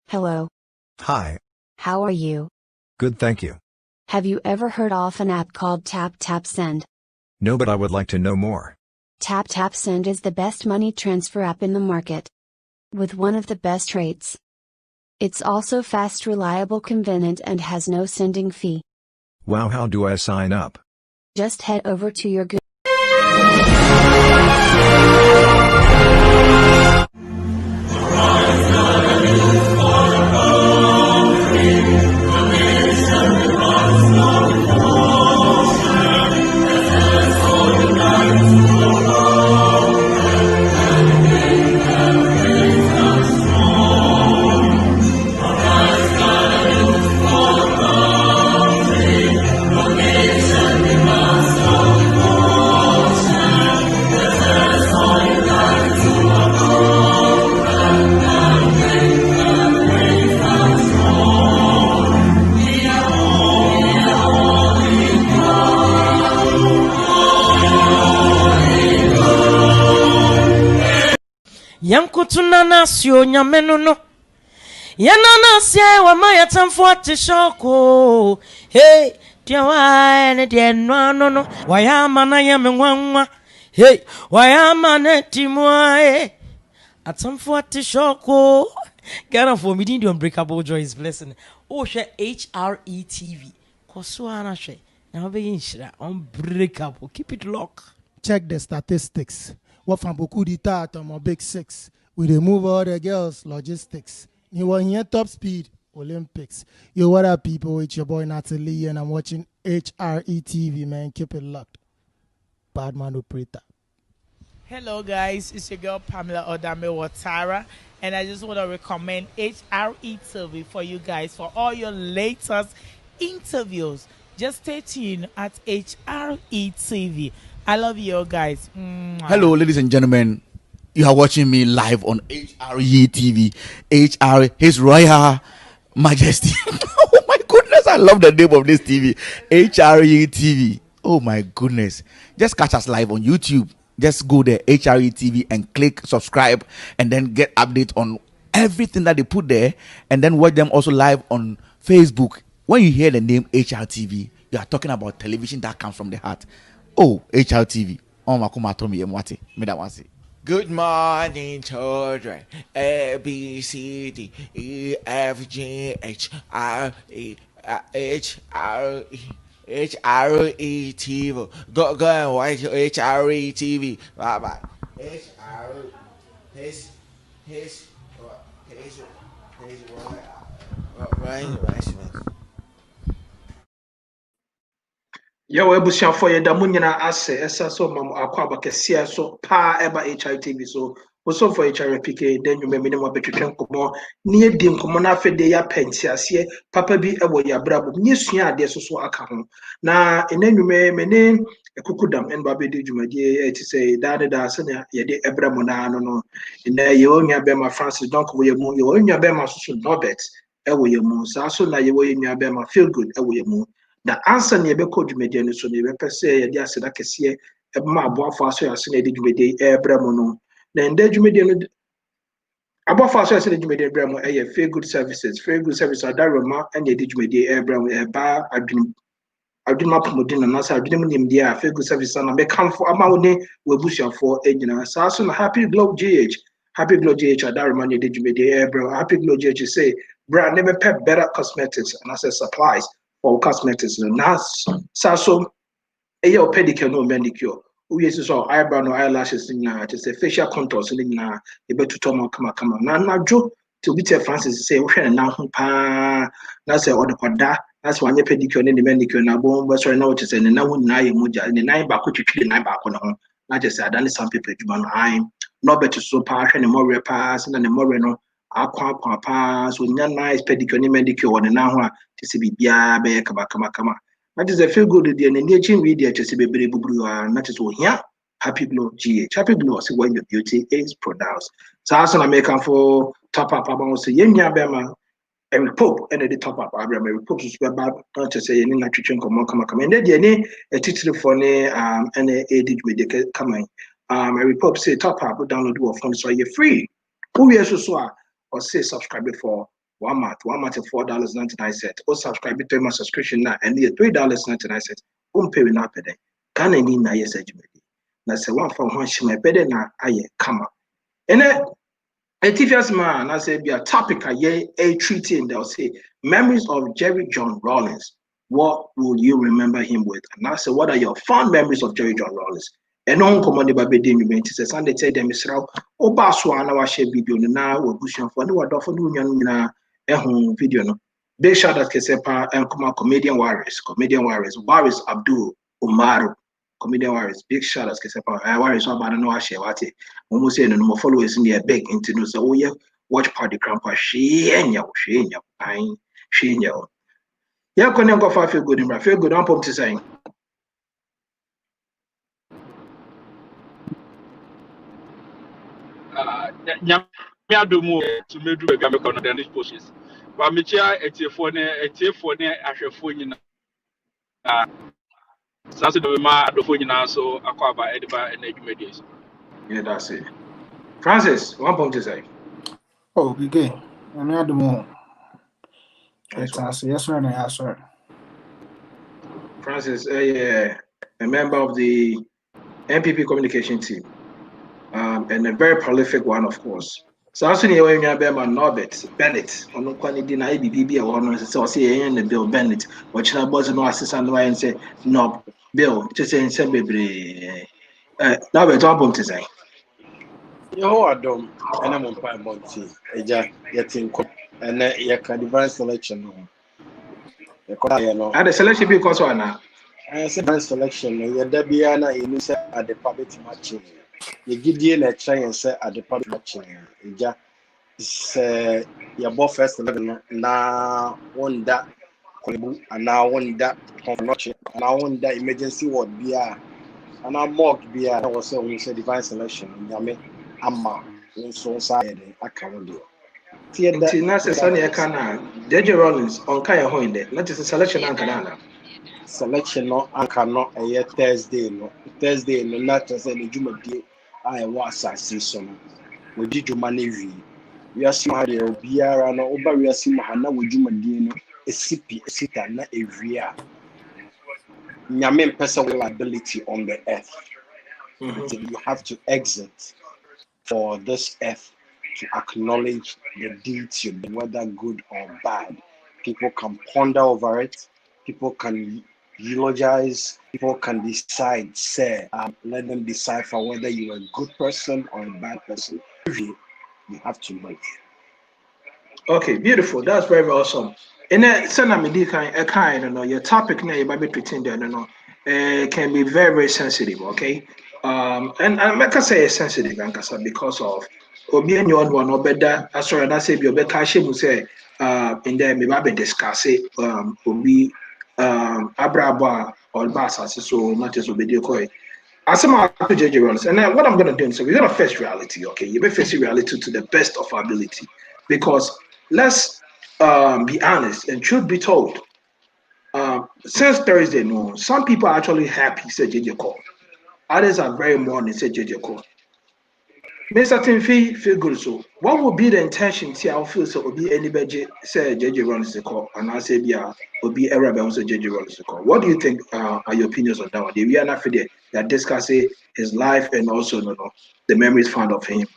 Hello. Hi. How are you? Good, thank you. Have you ever heard of an app called Tap Tap Send? No, but I would like to know more. Tap Tap Send is the best money transfer app in the market, with one of the best rates. It's also fast, reliable, convenient, and has no sending fee. Wow, how do I sign up? Just head over to your Google. Yankutuna sio nyamenono yanana sia wa maya tamfuate shoko hey tiawa ne de no no wayama na yamenwanwa hey wayama na timwa atamfuate shoko Ghana for me the unbreakable joy is blessing oh she HRETV kosuana she na be inshira unbreakable keep it locked. Check the statistics. What from beaucoup d'État on my big six. We remove all the girls, logistics. You want here top speed, Olympics. Yo, what up, people? It's your boy Natalie, and I'm watching HRETV, man. Keep it locked. Badman operator. Hello, guys. It's your girl Pamela Odame Watara, and I just want to recommend HRETV for you guys for all your latest interviews. Just stay tuned at HRETV. I love you all guys. Hello, ladies and gentlemen. You are watching me live on HRE TV. His Royal Majesty. Oh my goodness, I love the name of this TV. HRE TV. Oh my goodness. Just catch us live on YouTube. Just go there, HRE TV, and click subscribe, and then get update on everything that they put there, and then watch them also live on Facebook. When you hear the name HRTV, you are talking about television that comes from the heart. Oh, HRTV. Oh, Makuma Tommy Mwati. Me that one say. Good morning, children. A B C D E F G H R E H R E HRE TV. Go and watch HRE TV. Bye bye. Yo, ebusiafo ye da mu nyina ase esa so mam akwa abakese so pa eba HITV so so for HRPK den nnwuma me ne mo betwetwe nkomo ne yedi nkomo na afede ya pensiase papa bi ebo ya brabo nye sua ade so aka ho na enanwuma me ne ekukudam en ba be di dwumadie eti say da se ne ye de ebramo na no na ye onua be ma Francis Donkor ye mu ye onua be ma so Norbert ewo ye mu sa so na ye wo ye nua be ma feel good ewo ye mu. The answer near be called Median, so never per se, yes, that can see a mabo for so as a day, Bremono. Then there you median about fast as a day, Bremo, a fair good services, very good service, or Darama, and a digimedi, Bremo, a bar, I do not promote and answer, I didn't name the fair good service, and I may come for a mountain, will bush for engineer. So soon, happy glow GH, happy glow GH, or Darama, digimedi, Bro, happy glow GH, say, Brand never pet better cosmetics and as supplies. For cosmetics na so eyo pedicure no manicure we use so eyebrow no eyelashes na just a facial contours na e betuto mo kama na jo to be tell Francis say wo hwe na ho pa na say odekoda na say wanye pedicure ne manicure na bo so na wo say ne na ho na ye moja ne nan ba ko twitwi nan ba ko no ho na just adane some people djuma no ai no betu so pa hwe ne more pa na ne more no akwa pa so nya nice pedicure ne manicure won na ho a tese bibia be kama that is a feel good the engaging video tese bebere buburu na tese o hia happy glow GH happy glow say when your beauty is pronounced so as na make am for top up about say yenya be ma Every Pope and the top up. Every Pope is about not to say any nitrogen come and then any a title for any edit with the coming. Every Pope say top up, download your phone so you're free. Who we also saw or say subscribe for 1 month, $4.99, or subscribe to my subscription now and the $3.99. Pay with not pay. Can I need na yes ejimedi? Na say one from one shima better na aye come up. And then a TVS man, I say be a topic a treating, they'll say memories of Jerry John Rawlings. What will you remember him with? And I say, what are your fond memories of Jerry John Rawlings? And on command by Bedin, you mean to say Sunday say them is raw. O Baswa and our share video now or Bushan for no other for no video. No. Big shout out Kesepa and come comedian warriors, Waris Abdul Umaru. Comedian warriors, big shout out Kesepa. Warriors about no share what it. Almost saying no followers in there big into no so yeah, watch party grandpa she and ya. Yeah, couldn't go feel good in my feel good. I'm pumped to saying. Nyamia do more to me do a gamma on the pushes. But Michia, a telephone, ahwefo Sasa do ma adofo nyina so akwaba ediba and education. Yeah, that's it. Francis, one point to say. Oh, okay. I'm not the more. Nice one. Yes, sir, and yes, sir. Francis, a member of the MPP communication team, and a very prolific one, of course. So as soon as you have Norbert Bennett, on no quantity deny BB or no, so say and the Bill Bennett, which I was no assistant and say no Bill, just saying some baby. Norbert, one point to say. Yo, Adam, and I'm on Pine Monty, a jack getting and you can divine selection. And the selection because one now. I said, divine selection, you're Debiana, you say at the public matching. You give you a try and say at the public matching. Say your both first 11 now one that and now one that notch and I want that emergency word beer and I mock beer. I was saying when you say divine selection, I mean, I'm so sorry. I can't do it. Tina says, Sunny J.J Rawlings on Kaya Hoinde, not just a selection and Canada. Selection no, I cannot a year Thursday, no, not just any Juma day. I was a season. We did your money. We are smart, Biara, no, over we are Simahana with Juma Dino, a sippy, a sitter, not every year. Nyamin personal ability on the earth. You have to exit for this earth to acknowledge the deeds you do, whether good or bad. People can ponder over it, people can eulogize, people can decide, let them decipher whether you're a good person or a bad person. You have to wait. Okay, beautiful. That's very, very awesome. And then, your topic now, you might be pretending, can be very, very sensitive. Okay, and I'm not gonna say it's sensitive, because of obi any one or better. Sorry, I say be better. She say, in there, maybe discuss it. Obi, abraba or basa, so not just obedi koi. As I'm to J.J Rawlings, and then what I'm gonna do, so we're gonna face reality. Okay, you be facing reality to the best of our ability, because let's be honest and truth be told. Since Thursday, no, some people are actually happy, said J.J. Cole. Others are very mourning, said J.J. Cole. Mr. Timothy feel good. So, what would be the intention to our feel so be anybody say J.J. Rawlings call and I say will be a rebel say J.J. Rawlings call. What do you think are your opinions on that one? We are not for that discussing his life and also the memories found of him.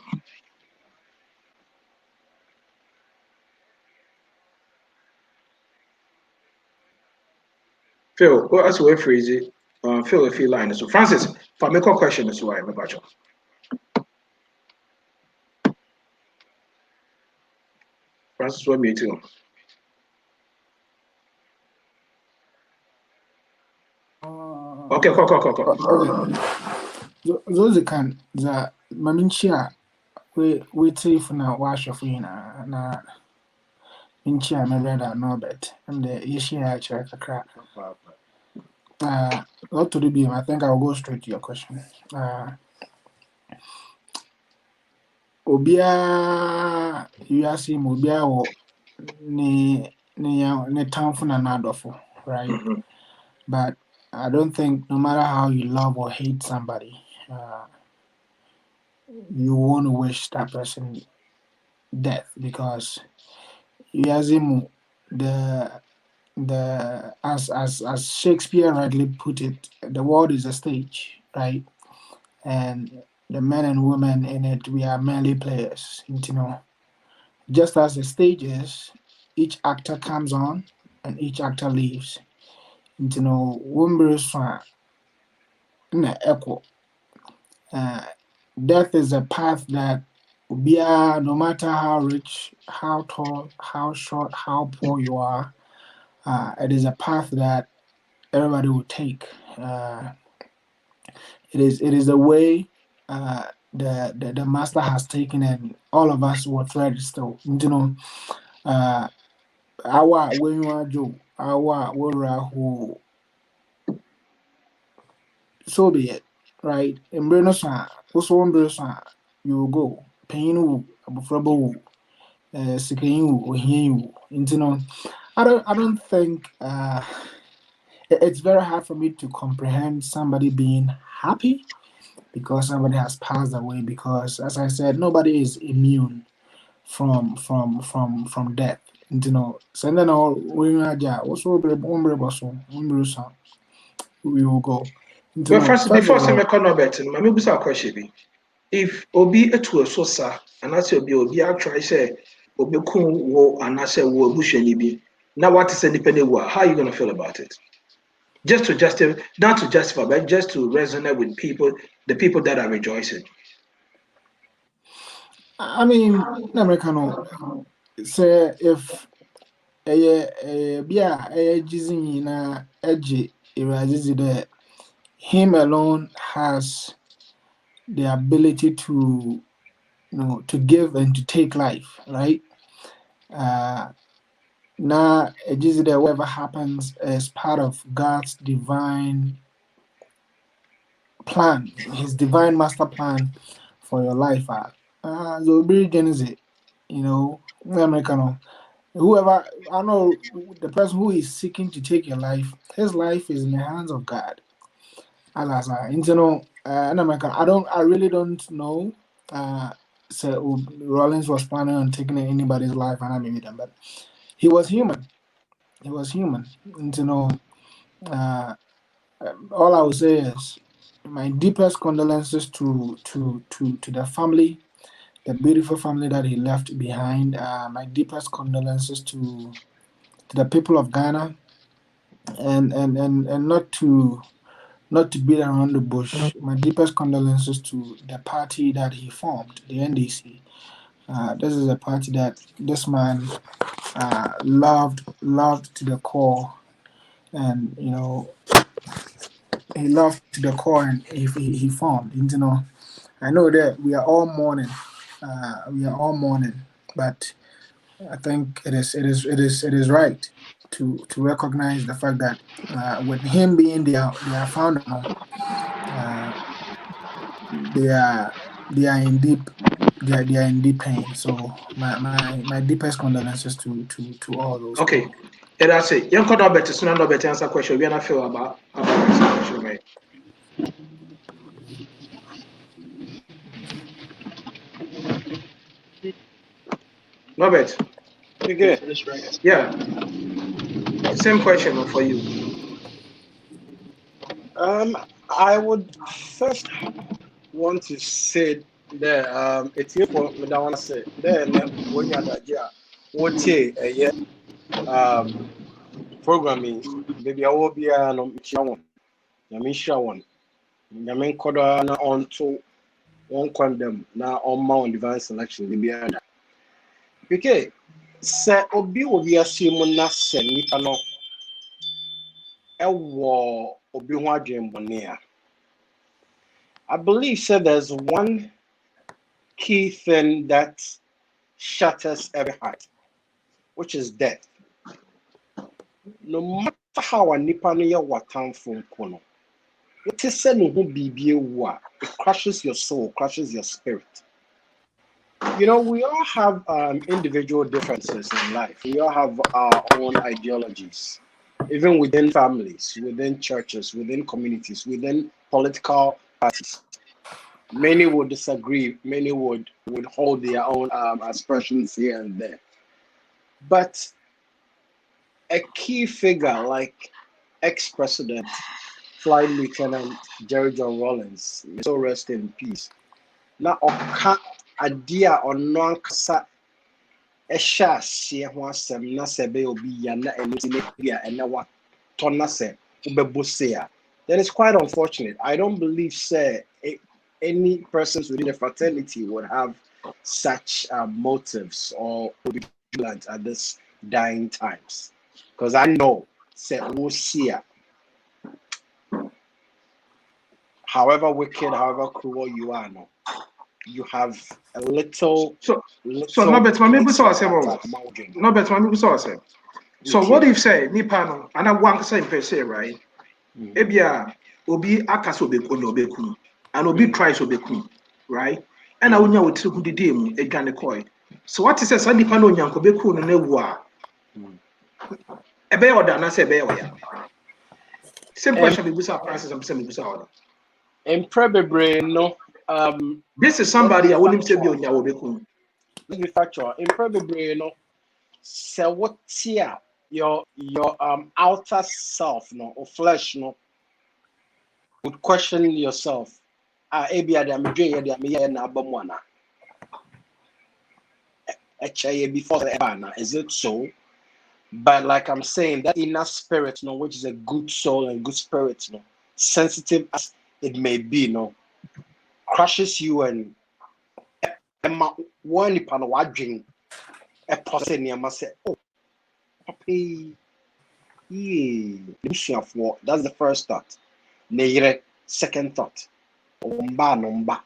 Phil, well, that's way freezy. Phil, if you line. So, Francis, if I make a question, that's why I'm about you. Francis, what me too? Okay, Okay. Those can the Maminchia we take now wash of na Minchia my brother Norbert and the Yeshia check a crack. Not to the beam, I think I'll go straight to your question. Obia, you are seeing Obia or ne tamfo na nadofo, right? But I don't think no matter how you love or hate somebody, you want to wish that person death because Yazimu, the as Shakespeare rightly put it, the world is a stage, right? And the men and women in it, we are merely players. You know, just as the stage is, each actor comes on and each actor leaves. You know, Wimbledon na echo. Death is a path that no matter how rich, how tall, how short, how poor you are, it is a path that everybody will take. It is a way the master has taken, and all of us will tread still. You know, our when you are Joe, our who so be it, right? In Brenosa, also on Brenosa, you will go. Pain will, abufrabo, sikain will, hear you know. I don't think it's very hard for me to comprehend somebody being happy because somebody has passed away. Because, as I said, nobody is immune from death. You know, so then all we are also we will go. You Well, know, first, first before of some all, economist, maybe we a question be. If Obi etu so sa, and I say Obi actually say Obi kun wo and I say wo busheni bi. Now what is independent war? How are you gonna feel about it? Just to justify, not to justify, but just to resonate with people, the people that are rejoicing. I mean, Americano say if a Jizzy na edgy erases there, him alone has the ability to to give and to take life, right? Now, just that whatever happens is part of God's divine plan, His divine master plan for your life. So be Genesis, American. Whoever I know, the person who is seeking to take your life, his life is in the hands of God. As American, I really don't know. So Rawlings was planning on taking anybody's life, and I mean them, but he was human. He was human. And, uh, all I would say is my deepest condolences to the family, the beautiful family that he left behind. My deepest condolences to the people of Ghana, and not to beat around the bush. My deepest condolences to the party that he formed, the NDC. This is a party that this man loved to the core, and he loved to the core, and he formed. I know that we are all mourning. But I think it is right to recognize the fact that with him being their founder, uh, they are in deep pain. So my deepest condolences to all those Okay, people. and that's it. Young could not better, soon not better answer question. We are not feel about this question, right? Robert, Okay. yeah, same question for you. I would first want to say that it's here for me. That want to say there when you're that yeah, what yeah programming baby I will be no one. Yamisha one. Yamin koda na onto one condemn na on mount divine selection the other. Okay. Sɛ obi wɔ wiase mu na sɛ nipa no ɛwɔ obi ho adwemmɔne a I believe said there's one key thing that shatters every heart, which is death. No matter how a nipa no yɛ watamfo mpo no, wote sɛ ne ho biribi ewu a, it crushes your soul, crushes your spirit. You know, we all have individual differences in life. We all have our own ideologies, even within families, within churches, within communities, within political parties. Many would disagree. Many would hold their own aspirations here and there. But a key figure like ex-president, Flight Lieutenant J.J Rawlings, may so rest in peace. Now, oka idea on non-kasa esha sie ho asem na sebe obi ya na enuti na bia ena wa tona se ubebosea. Then it's quite unfortunate. I don't believe say any persons within the fraternity would have such motives or would be vigilant at this dying times. Because I know, say, however wicked, however cruel you are, no, you have a little. So no bet mami busa asem. No bet mami busa asem. So what if say nipa no ana wan say per se right? Ebia obi akaso beku no beku and obi tries obeku, right? And I wonya wotiri hu dede mu edwane koi. So what is say nipa no nyanko beku no na wu a ebe order na say ebe oya. Same question we busa prices and same busa order. Imprebebre no. This is somebody I wouldn't say be on your beku. Let me factual. Imprebebre no. Say what here your outer self no or flesh no would question yourself. Ebia de amedwe ye de ameye na abamwana. Before the banner, is it so? But like I'm saying, that inner spirit, no, which is a good soul and good spirit, no, sensitive as it may be, no, crushes you and one upon watching a person near must say, oh, papi, yeah, for that's the first thought. Second thought, number.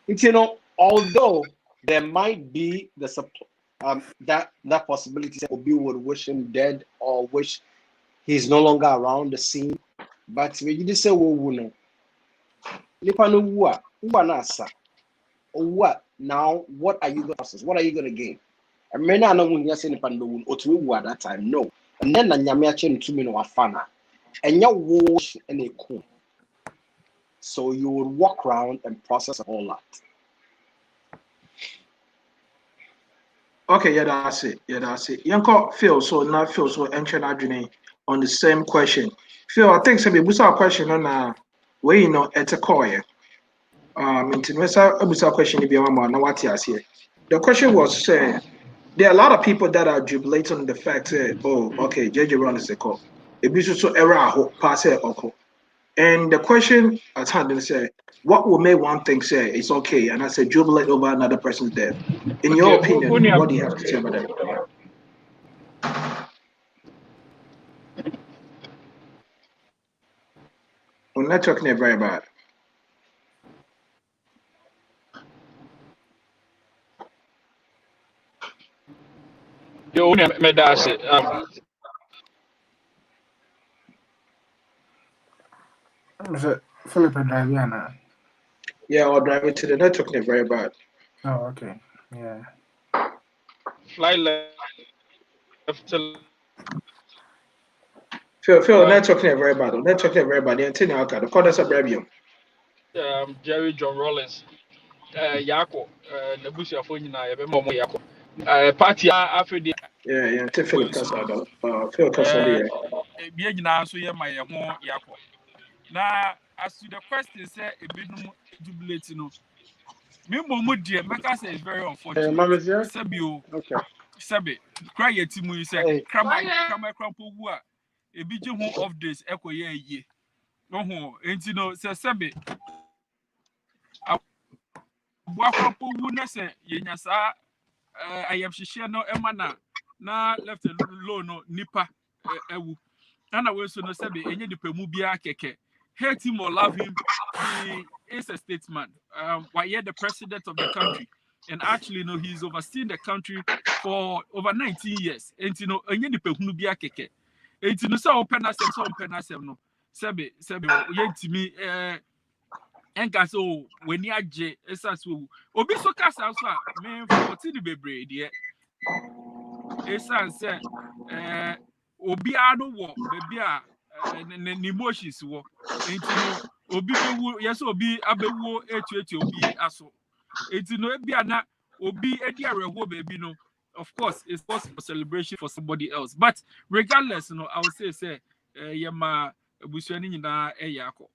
It's, you know, although there might be the that possibility that Obi would wish him dead or wish he's no longer around the scene. But when you just say, "Oh, what now? What are you going to process? What are you going to gain?" And many are not going to say, "At that time, no." And then the Nyamiache to me no afana, and your wash and a cool. So you would walk around and process all that. Okay, yeah, that's it. Yeah, that's it. Yanko Phil, so not Phil, so entering Adrian on the same question. Phil, I think somebody was our question on where you know at a coy. Into question if you want to what here. The question was there are a lot of people that are jubilating on the fact that okay, J.J Rawlings is a call. It be so error pass it okay. And the question at hand and say, what will make one thing say it's okay? And I said jubilate over another person's death. In your opinion, what do you have to say about that? Well, network is very bad. Yo, me that's it. Philip and Diana. Yeah, I'll drive it to the network is very bad. Oh, okay. Yeah. Fly left to Phil, network is very bad. Network is very bad. The corners are very Jerry John Rawlings. Yako, Nebusia Fonina, Momo Yako. Party after the yeah, Philip Casado. Phil Casado. Being now so yeah, my more Yako. Now, as to the question, say a bit jubilating. No, me momo dear, Maka say is very unfortunate. Sabio, Okay. Sabi, cry a timu, you say, Krama Crampo, a bit home of this echo ye. No, and you know, say Sabi. Wakrampo wuna say, Yenasa, I am share no emana, na left alone no nipa, ewu. And I will so no Sabi, any the Pemubia keke. Hate him or love him, he is a statesman. Why yet the president of the country, and actually, no, he's overseen the country for over 19 years. And you know, any the Pemubia keke. And you know, so open us no. Sabi, yet to me, enka so when you aje esa so obi so kasa so a me for the bebre de esa say obi ado wo baby a ne emotions wo enti no obi bewu yes obi abewu etu obi aso enti no ebi ana obi edi areho baby no of course it's cause for celebration for somebody else but regardless no I would say yema ebusuani nyina eyako.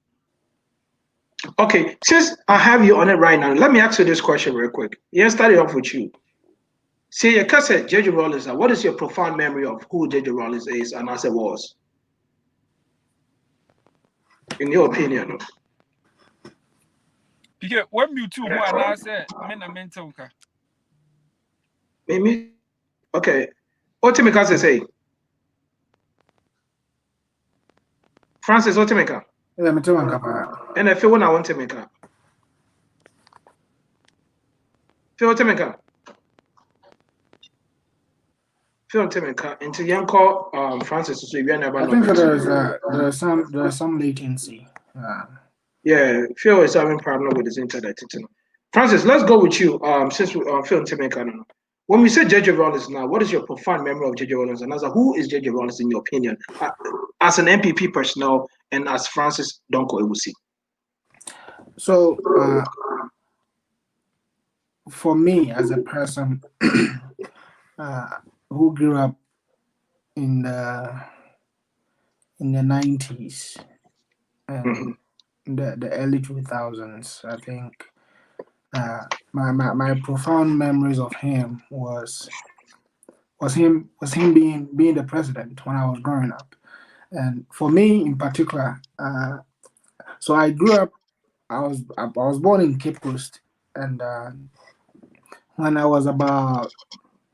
Okay, since I have you on it right now, let me ask you this question real quick. Yeah, starting off with you. Say your cousin J.J. Rawlings. What is your profound memory of who J.J. Rawlings is and as it was? In your opinion. Because when you two who are now say men are mental. Maybe. Okay. What Timmy say? Francis, what Timmy? Yeah, me too, Kapa. And I feel when I want to make up. Feel to make up. Feel to make up. Into young call Francis, so you never I think that there's some latency. Yeah, Phil is having problem with his internet. Francis, let's go with you. Since Phil to make up. When we say J.J. Rawlings now, what is your profound memory of J.J. Rawlings? And as who is J.J. Rawlings in your opinion? As an MPP personnel and as Francis Donkor, we will see. So, for me as a person who grew up in the 90s and the early 2000s, I think my profound memories of him was him being the president when I was growing up. And for me in particular, so I grew up, I was born in Cape Coast, and when I was about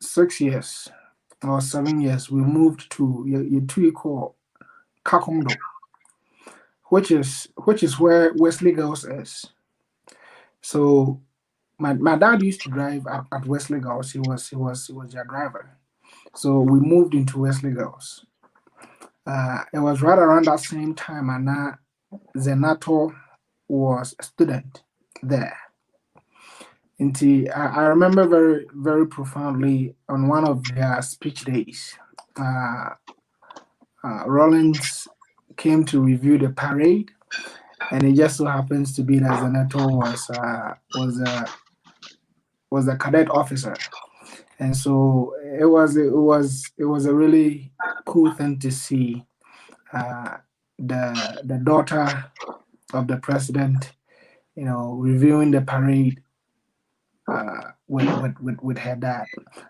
6 years or 7 years, we moved to Yatuiko, Kakomdo, which is where Wesley Girls is. So my dad used to drive at Wesley Girls. He was their driver. So we moved into Wesley Girls. It was right around that same time, and Zenato was a student there. I remember very, very profoundly on one of their speech days, Rawlings came to review the parade, and it just so happens to be that Zenato was a cadet officer, and so it was a really cool thing to see the daughter of the president, reviewing the parade with her dad.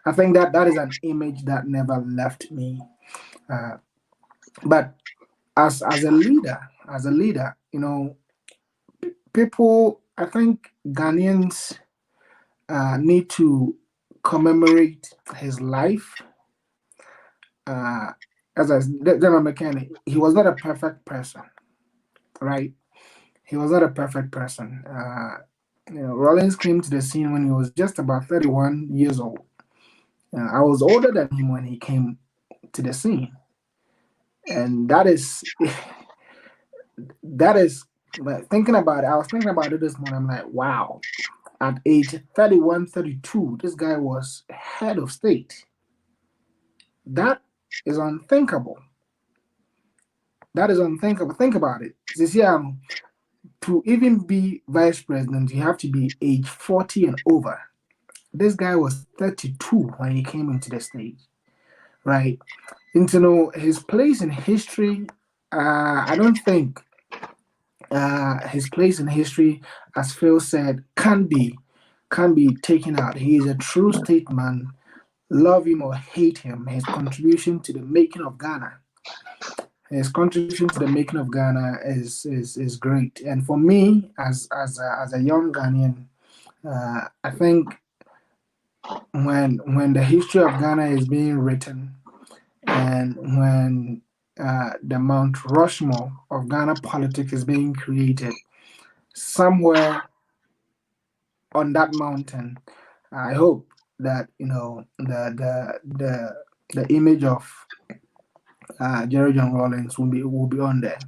I think that is an image that never left me. But as a leader, people, I think Ghanaians need to commemorate his life. As I General Mechanic, he was not a perfect person, right? He was not a perfect person. Rawlings came to the scene when he was just about 31 years old. I was older than him when he came to the scene. And that is thinking about it. I was thinking about it this morning. I'm like, wow, at age 31, 32, this guy was head of state. That is unthinkable. Think about it. To even be vice president, you have to be age 40 and over. This guy was 32 when he came into the stage, right? And to know his place in history, I don't think his place in history, as Phil said, can be taken out. He is a true statesman. Love him or hate him, his contribution to the making of Ghana. His contribution to the making of Ghana is great. And for me, as a young Ghanaian, I think when the history of Ghana is being written, and when the Mount Rushmore of Ghana politics is being created, somewhere on that mountain, I hope that the image of J.J Rawlings will be on there.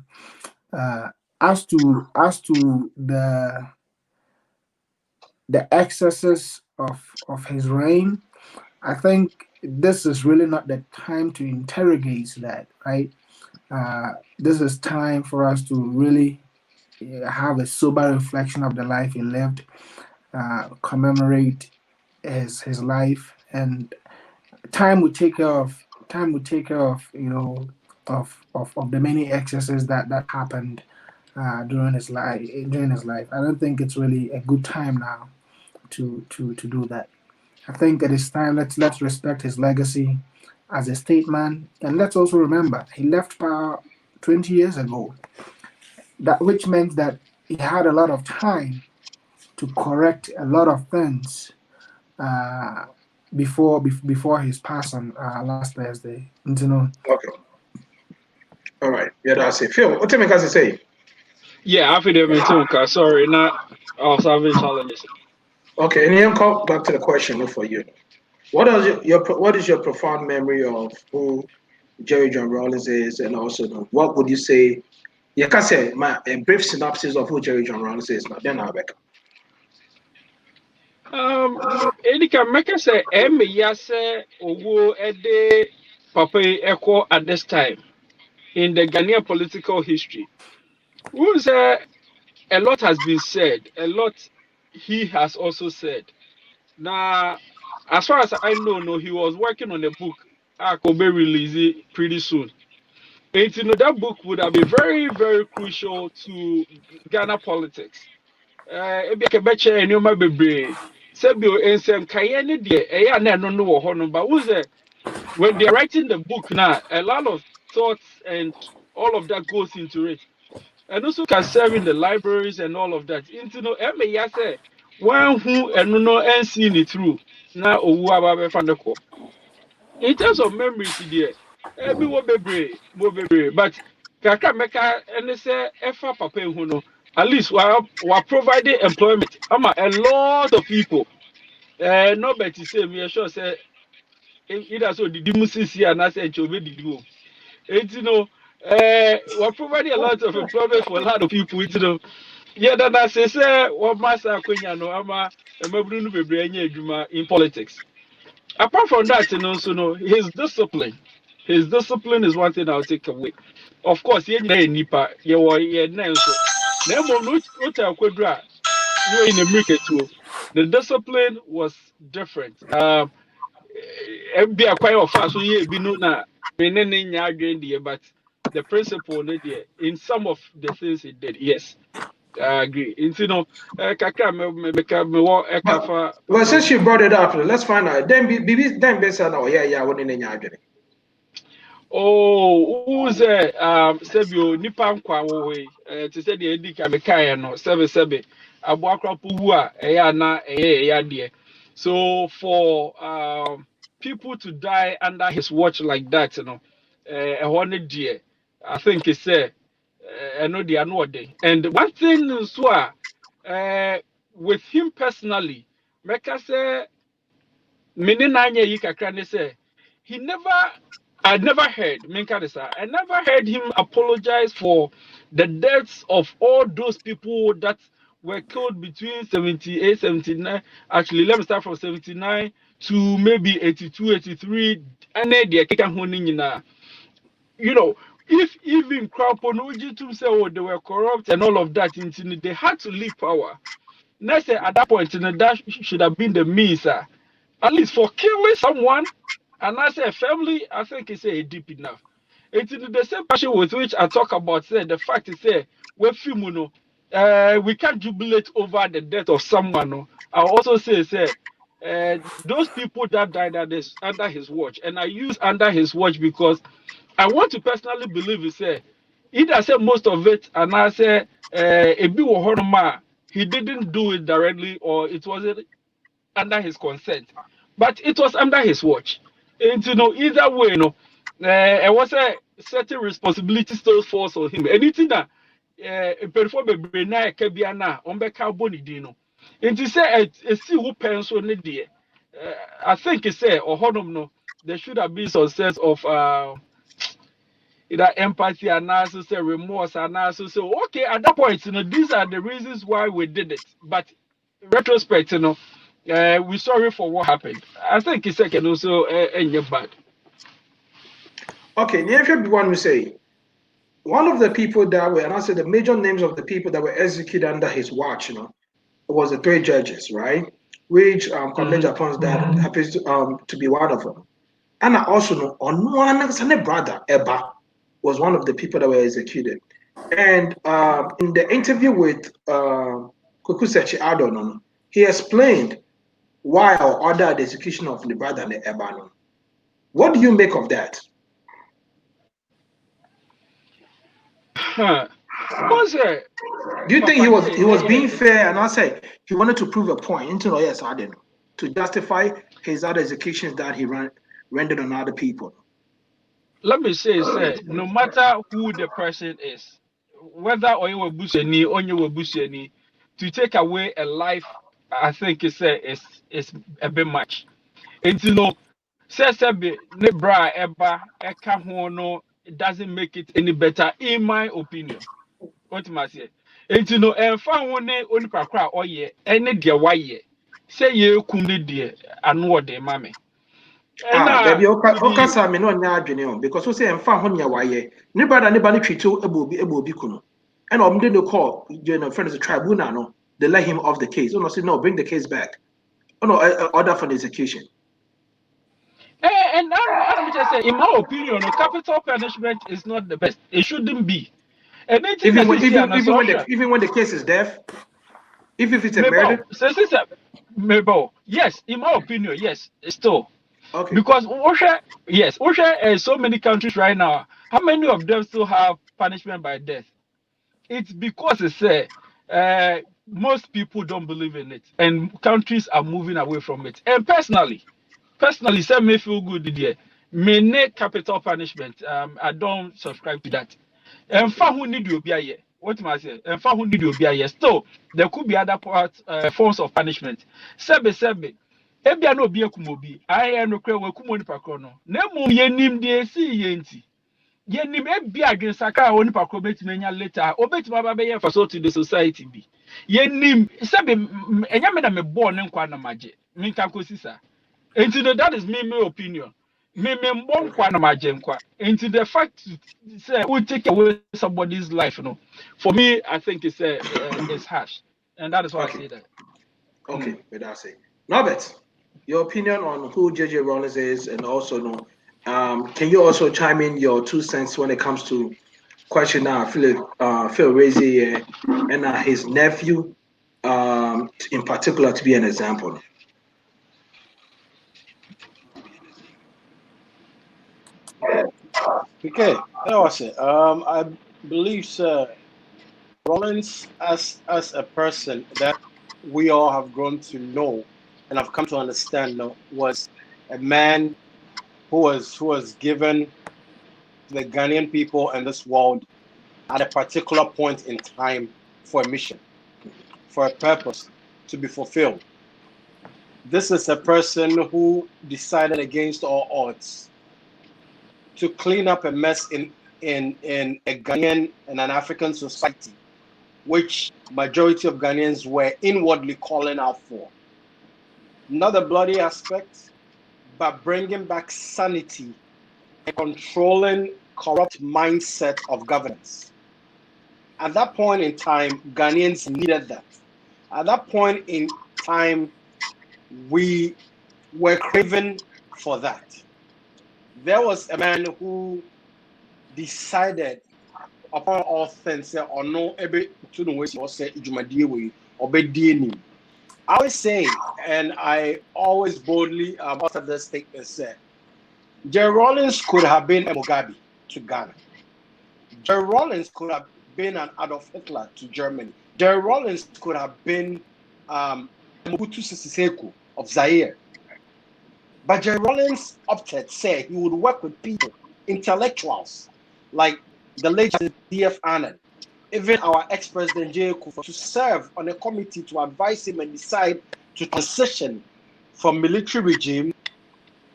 as to the excesses of his reign, I think this is really not the time to interrogate that, right? This is time for us to really have a sober reflection of the life he lived, commemorate his life, and time will take care of of the many excesses that happened during his life. I don't think it's really a good time now to do that. I think it is time. Let's respect his legacy as a statesman, and let's also remember he left power 20 years ago. That which meant that he had a lot of time to correct a lot of things uh, before his passing last Thursday. You know. Okay. All right. Yeah, that's it. Phil, what do you say? Yeah, after the meeting, sorry, not I was having challenges. Okay, and then call back to the question for you. What is your profound memory of who Jerry John Rawlings is, and also what would you say? You can say a brief synopsis of who Jerry John Rawlings is. Now, then I'll back. Edi can make us say yase owo ede papa echo at this time in the Ghanaian political history. Who say a lot has been said, a lot he has also said. Now, as far as I know, no, he was working on a book I could be released pretty soon. And you know that book would have been very, very crucial to Ghana politics. Ebi akebeche enyoma bebre. Sebio ensem kayene die eya na no no wo ho no but who's when they're writing the book now, a lot of thoughts and all of that goes into it. And also can serve in the libraries and all of that. Into no ya say one who and no and seeing it through. Now owu aba be fandeko. In terms of memories there, be wo bebre, but kaka meka and say efa papa hu no at least we providing employment. A lot of people. No better say me sure say either so the musisi and I say chobe did go. It's we're providing a lot of employment for a lot of people. You know, yeah, that I say what master Quenya no ama emabunu bebre anya adwuma in politics. Apart from that, his discipline. His discipline is one thing I'll take away. Of course, yeah, nipa, yeah, so. Nemo no kwadra no in America too. The discipline was different. Be acquire of us, so yeah, be no na but the principle in some of the things he did, yes. I agree. Kakra me wo ekafa. Well, since you brought it up, let's find out. Then Bibi then better now. Yeah, what in the Oh, who's Sebio Nipan Kwawe, to say the Edika Mekaya no, Sebe, Abuakra Puhua, Ayana, dear. So for people to die under his watch like that, a 100 dear, I think it's I know they are not there. And one thing is with him personally, Meka say, Meninanya Yikakran say, he never. I never heard I never heard him apologize for the deaths of all those people that were killed between 78, 79. Actually, let me start from 79 to maybe 82, 83. And then you know, if even Kraponuji to say, oh, they were corrupt and all of that, they had to leave power. Next, at that point, that should have been the means, at least for killing someone. And as a family, I think it's deep enough. It's in the same passion with which I talk about, say, the fact is, we can't jubilate over the death of someone. No. I also say, those people that died under his watch, and I use under his watch because I want to personally believe either say most of it, and I say, he didn't do it directly, or it wasn't under his consent, but it was under his watch. And either way, it was a certain responsibility still falls on him. Anything that perform a brain kebiana on the carbon dino. And to say a see who pencil dear. I think it's or honor no, there should have been some sense of either empathy and also say remorse and also say okay at that point these are the reasons why we did it, but retrospect we're sorry for what happened. I think it's can also end bad. Okay, the one we say one of the people that were, and I said the major names of the people that were executed under his watch, was the 3 judges, right? Which Colonel Japan's dad happens to be one of them. And I also know on one brother, Eba, was one of the people that were executed. And in the interview with Kukusechi Adon, he explained why or ordered the execution of the brother and Eba. What do you make of that? Do you think he was being fair? And I say he wanted to prove a point yes, I didn't, to justify his other executions that he rendered on other people. Let me say, no matter who the person is, whether or you were Busheni or you were Busheni, to take away a life, I think it's a bit much. And nebra eba eka hono, it doesn't make it any better in my opinion. What am I saying? And and found one only cry or ye any dear why ye say ye kumde dear and what de mammy. Baby, okay, Sammy, no, now, because we say and found one year why ne brother anybody treat to ebo kuno. And didn't call friend as a tribunal, no, they let him off the case. Oh no, say no, bring the case back. Oh no, order for the execution. And I'm just saying, in my opinion, capital punishment is not the best. It shouldn't be. And even when the case is death, even if it's a murder. Yes, in my opinion, yes, still. Okay. Because Osha, so many countries right now, how many of them still have punishment by death? It's because most people don't believe in it, and countries are moving away from it. And personally, some may feel good there. May need capital punishment. I don't subscribe to that. And who need you be what am I saying? And who need you be still, there could be other forms of punishment. Sebe. Ebia no be kumobi. I no kwe we kumoni pakrono. Nemu yenim de si yenti. Yenim ebia against saka oni pakro betimenya later. Obetima ba be for so to the society be. Yenim sebe enya me na me born nkwa na maje. Minka kosisa. And that is my opinion. Me mbon kwa na maje nkwa. And the fact say we take away somebody's life, for me I think it's harsh. And that is why I say that. Okay, but that's it. Norbert, your opinion on who J.J. Rawlings is, and also, can you also chime in your 2 cents when it comes to question Phil Razy and his nephew, in particular, to be an example? Okay, that was it. I believe, sir, Rawlings as a person that we all have grown to know and have come to understand was a man who was given to the Ghanaian people and this world at a particular point in time for a mission, for a purpose to be fulfilled. This is a person who decided against all odds to clean up a mess in a Ghanaian and an African society, which majority of Ghanaians were inwardly calling out for. Not the bloody aspect, but bringing back sanity and controlling corrupt mindset of governance. At that point in time, Ghanaians needed that. At that point in time, we were craving for that. There was a man who decided upon all things, or no, every to the way or say Jumadie or Bedini. I always say, and I always boldly utter this statement, said, J. Rawlings could have been a Mugabe to Ghana. J. Rawlings could have been an Adolf Hitler to Germany. J. Rawlings could have been Mobutu Sese Seko of Zaire. But J. Rawlings opted, said he would work with people, intellectuals, like the late D.F. Annan, even our ex-president J. Kufuor, to serve on a committee to advise him and decide to transition from military regime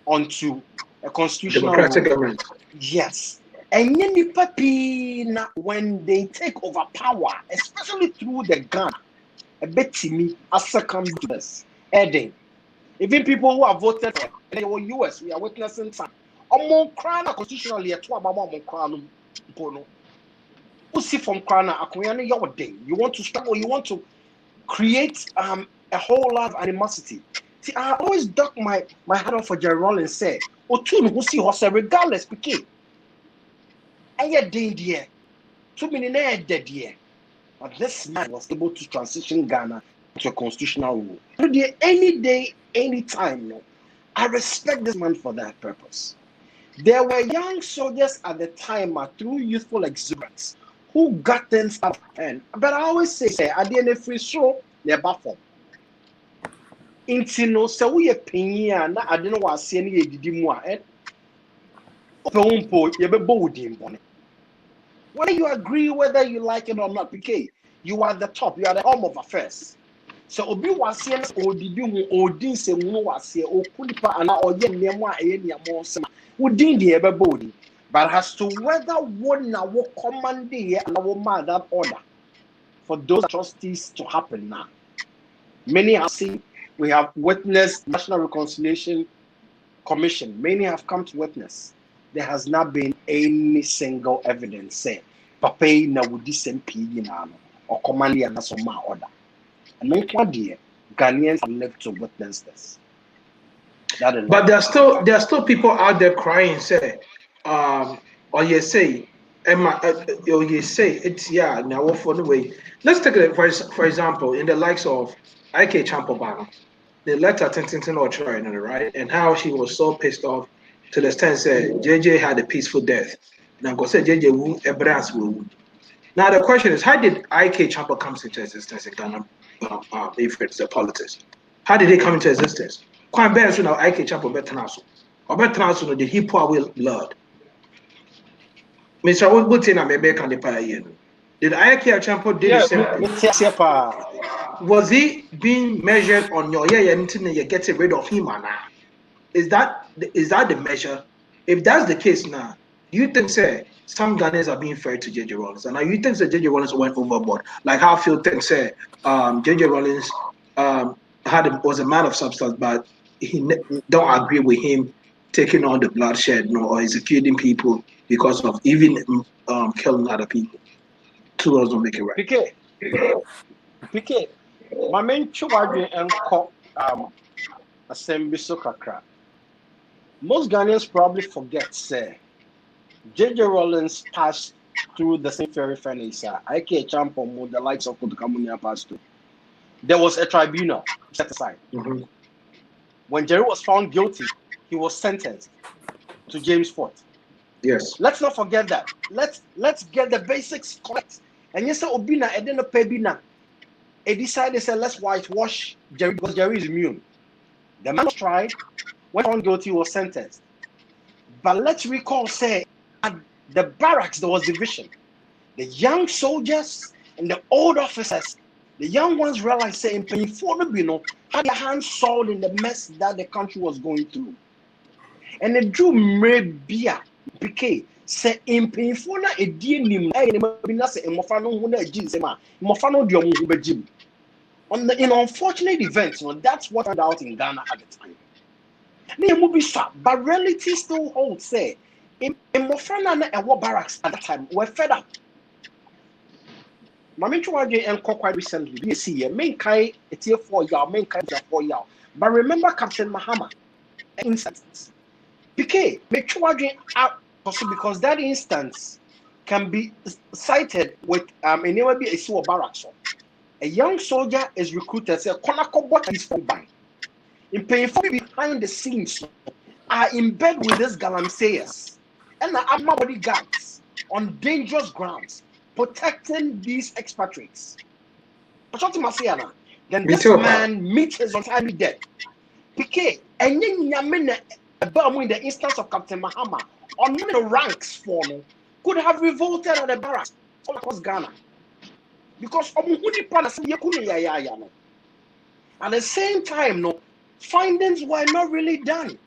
onto a constitutional democratic government. Yes. And any papi na when they take over power, especially through the gun, a bit to me as second to this. Edding. Even people who have voted for the US, we are witnessing some. Among crown constitutionally at two about crown. Who see from crown your day. You want to struggle, you want to create a whole lot of animosity. See, I always duck my head on for J.J Rawlings say, Otun who see horse regardless piquet. And yet dear. 2 million dead year. But this man was able to transition Ghana to a constitutional rule. Any day, any time, no. I respect this man for that purpose. There were young soldiers at the time through youthful exuberance who got things out of hand. But I always say, at the end of free show, they're baffled. Intino, so we a penny, and I don't know what saying ye did more. Whether you agree, whether you like it or not, PK, you are the top, you are the home of affairs. So obi wasien odidi hu odin se mu wasie okulipa ana oye nemu a eye nemu sema udin de ebebodi. But as to whether one na wo command here and wo man that order for those atrocities to happen now. Many have seen, we have witnessed National Reconciliation Commission. Many have come to witness. There has not been any single evidence saying Papa na wudi sempi na or command here na some order. And no one dear Ghanaians have lived to witness this. But there are still people out there crying, say, or you say, Emma, or you say it's now for the way. Let's take it for example in the likes of IK Champobano, the letter Tintin or trying, right? And how she was so pissed off to the extent said JJ had a peaceful death. And I'm gonna say JJ wound a brass wound. Now the question is, how did IK Champa come into existence in Ghana? If it's the politics, how did they come into existence? Quite bad so now IK Champa Betanaso. Or Betanaso did he pour away blood? Mr. Woodbutina maybe can the pay. Did IK Champa did the same thing? Was he being measured on your and you getting rid of him now? Is that the measure? If that's the case now, do you think say some Ghanaians are being fair to J.J Rawlings? And now you think that J.J Rawlings went overboard? Like how Phil thinks say J.J Rawlings was a man of substance, but he don't agree with him taking on the bloodshed, or executing people because of even killing other people. Two of them don't make it right. PK, my main children and assembly so kakra. Most Ghanaians probably forget, say, J.J Rawlings passed through the same very furnace. IK Champa, the likes of Kotokamunia passed through. There was a tribunal set aside. Mm-hmm. When Jerry was found guilty, he was sentenced to James Fort. Yes. Let's not forget that. Let's get the basics correct. And yes, Obina, Edena Pebina, they decided, say, let's whitewash Jerry because Jerry is immune. The man was tried, when found guilty, was sentenced. But let's recall, say, at the barracks there was division. The young soldiers and the old officers, the young ones realized, say, in Penifono, had their hands soiled in the mess that the country was going through. And the Jew made beer, PK, say, in Penifona, a dear name, in unfortunate events, that's what happened out in Ghana at the time. But reality still holds, say, in Mofana and what barracks at that time were fed up. Mamichuaje and quite recently, you see, a main kai, it's here for y'all, main kai for y'all. But remember Captain Mahama instance. PK, Michuaje out because that instance can be cited with anywhere be a sewer barracks. A young soldier is recruited, say, Konako bought his phone by. In painful behind the scenes are in bed with these galamseyers and the armed bodyguards on dangerous grounds, protecting these expatriates. Then this man meets his untimely death. PK, and then in the instance of Captain Mahama, on the ranks for me, could have revolted at the barracks all across Ghana. Because at the same time, findings were not really done.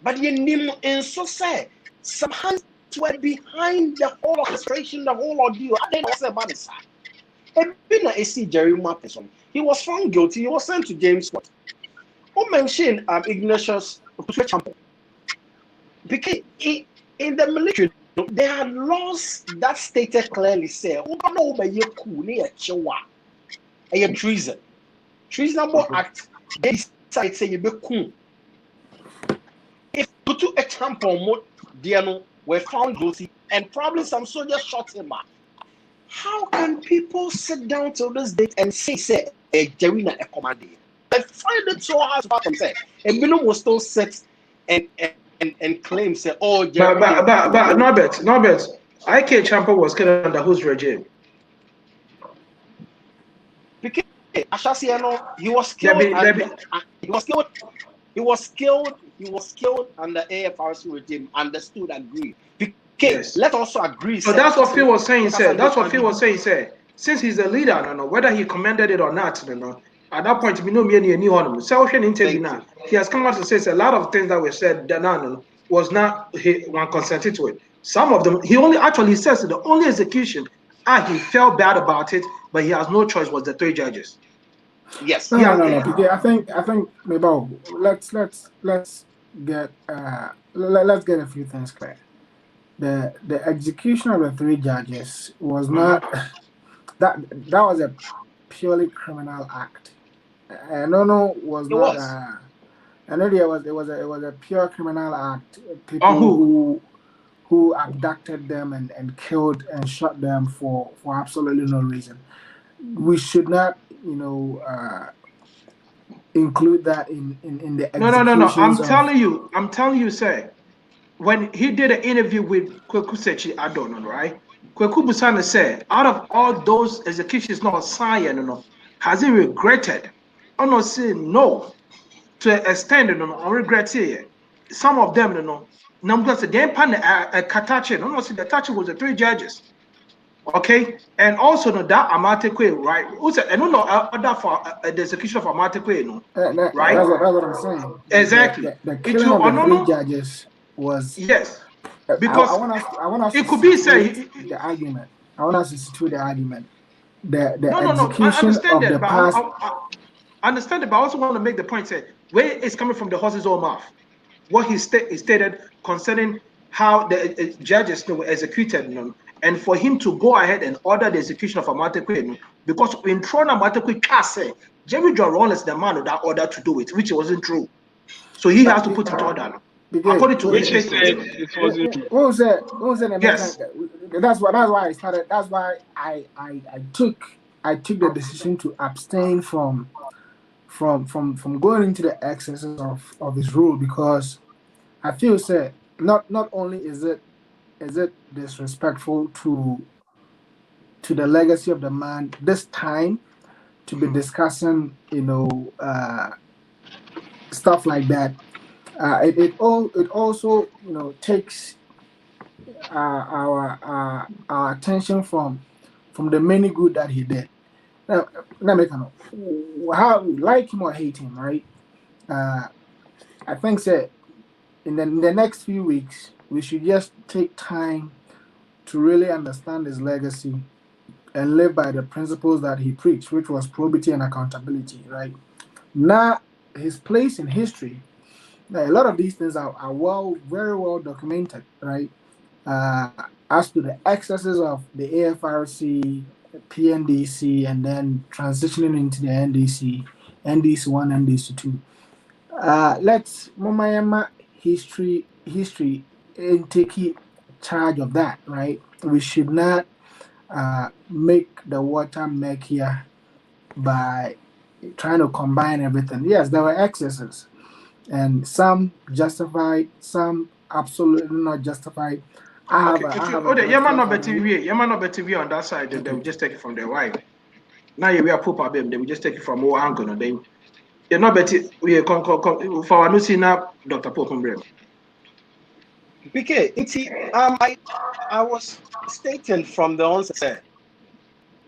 But in so say some hands were behind the whole orchestration, the whole ordeal. I didn't know about this. Jerry Matheson. He was found guilty. He was sent to James Court. Who mentioned Ignatius Champo? Because in the military, they had laws that stated clearly say, a treason. Treasonable act, they decide say you be cool. If to a Champo Diano were found guilty and probably some soldiers shot him up. How can people sit down till this date and say a Jerina a command? I find it so hard about them say a minimum was still set and claim say but Norbert, IK Champo was killed under whose regime? Because Ashasiano, he was killed. He was killed under AFRC regime. Understood, agreed. Yes. Let's also agree. So that's what Phil was saying, sir. That's what Phil was saying, sir. Since he's a leader, no, whether he commended it or not, no. At that point, we know me any one. So interview now. He has come out to say a lot of things that were said that was not one consented to it. Some of them, he only actually says that the only execution, he felt bad about it, but he has no choice was the 3 judges. Yes. No. I think maybe let's get a few things clear. The execution of the 3 judges was not that was a purely criminal act. I know it was a pure criminal act. People who abducted them and killed and shot them for absolutely no reason. We should not, include that in the executions. No. I'm telling you, sir. When he did an interview with Kweku Sechi Adon, right? Kweku Busana said, out of all those executions, has he regretted? Or saying no to an extent, regret it. Some of them, numbers again, a Katachi, the Katachi was the 3 judges. Okay, and also that Amatekwe, right? Also, and other for the execution of Amatekwe, right? That's what I'm saying. Exactly. The killing of the 3 judges was because I want us it to could be said the argument. I want us to situate the argument. The execution of the past. I understand it, but I also want to make the point say where it's coming from the horse's own mouth. What he stated concerning how the judges were executed, and for him to go ahead and order the execution of Amatekwe, because in Trona Amatekwe Kase, J.J Rawlings the man that order to do it, which wasn't true. So he has to put it order. According to his statement. What was that? Yes. That's why I started. That's why I took the decision to abstain from going into the excesses of his rule, because I feel not only is it disrespectful to the legacy of the man this time to be discussing stuff like that. It also takes our attention from the many good that he did. Now how like him or hate him, right? I think in the next few weeks we should just take time to really understand his legacy and live by the principles that he preached, which was probity and accountability, right? Now his place in history. Now, a lot of these things are very well documented, right? As to the excesses of the AFRC, PNDC, and then transitioning into the NDC 1, NDC 2. Let's Momayama history and take charge of that, right? We should not make the water murkier by trying to combine everything. Yes, there were excesses, and some justified, some absolutely not justified. You might not be TV on that side. They will just take it from there. Why? Now we are poop at them. They will just take it from more angle. You're not better. We come for our new senior Dr. Pokumbrem. Because I was stating from the onset,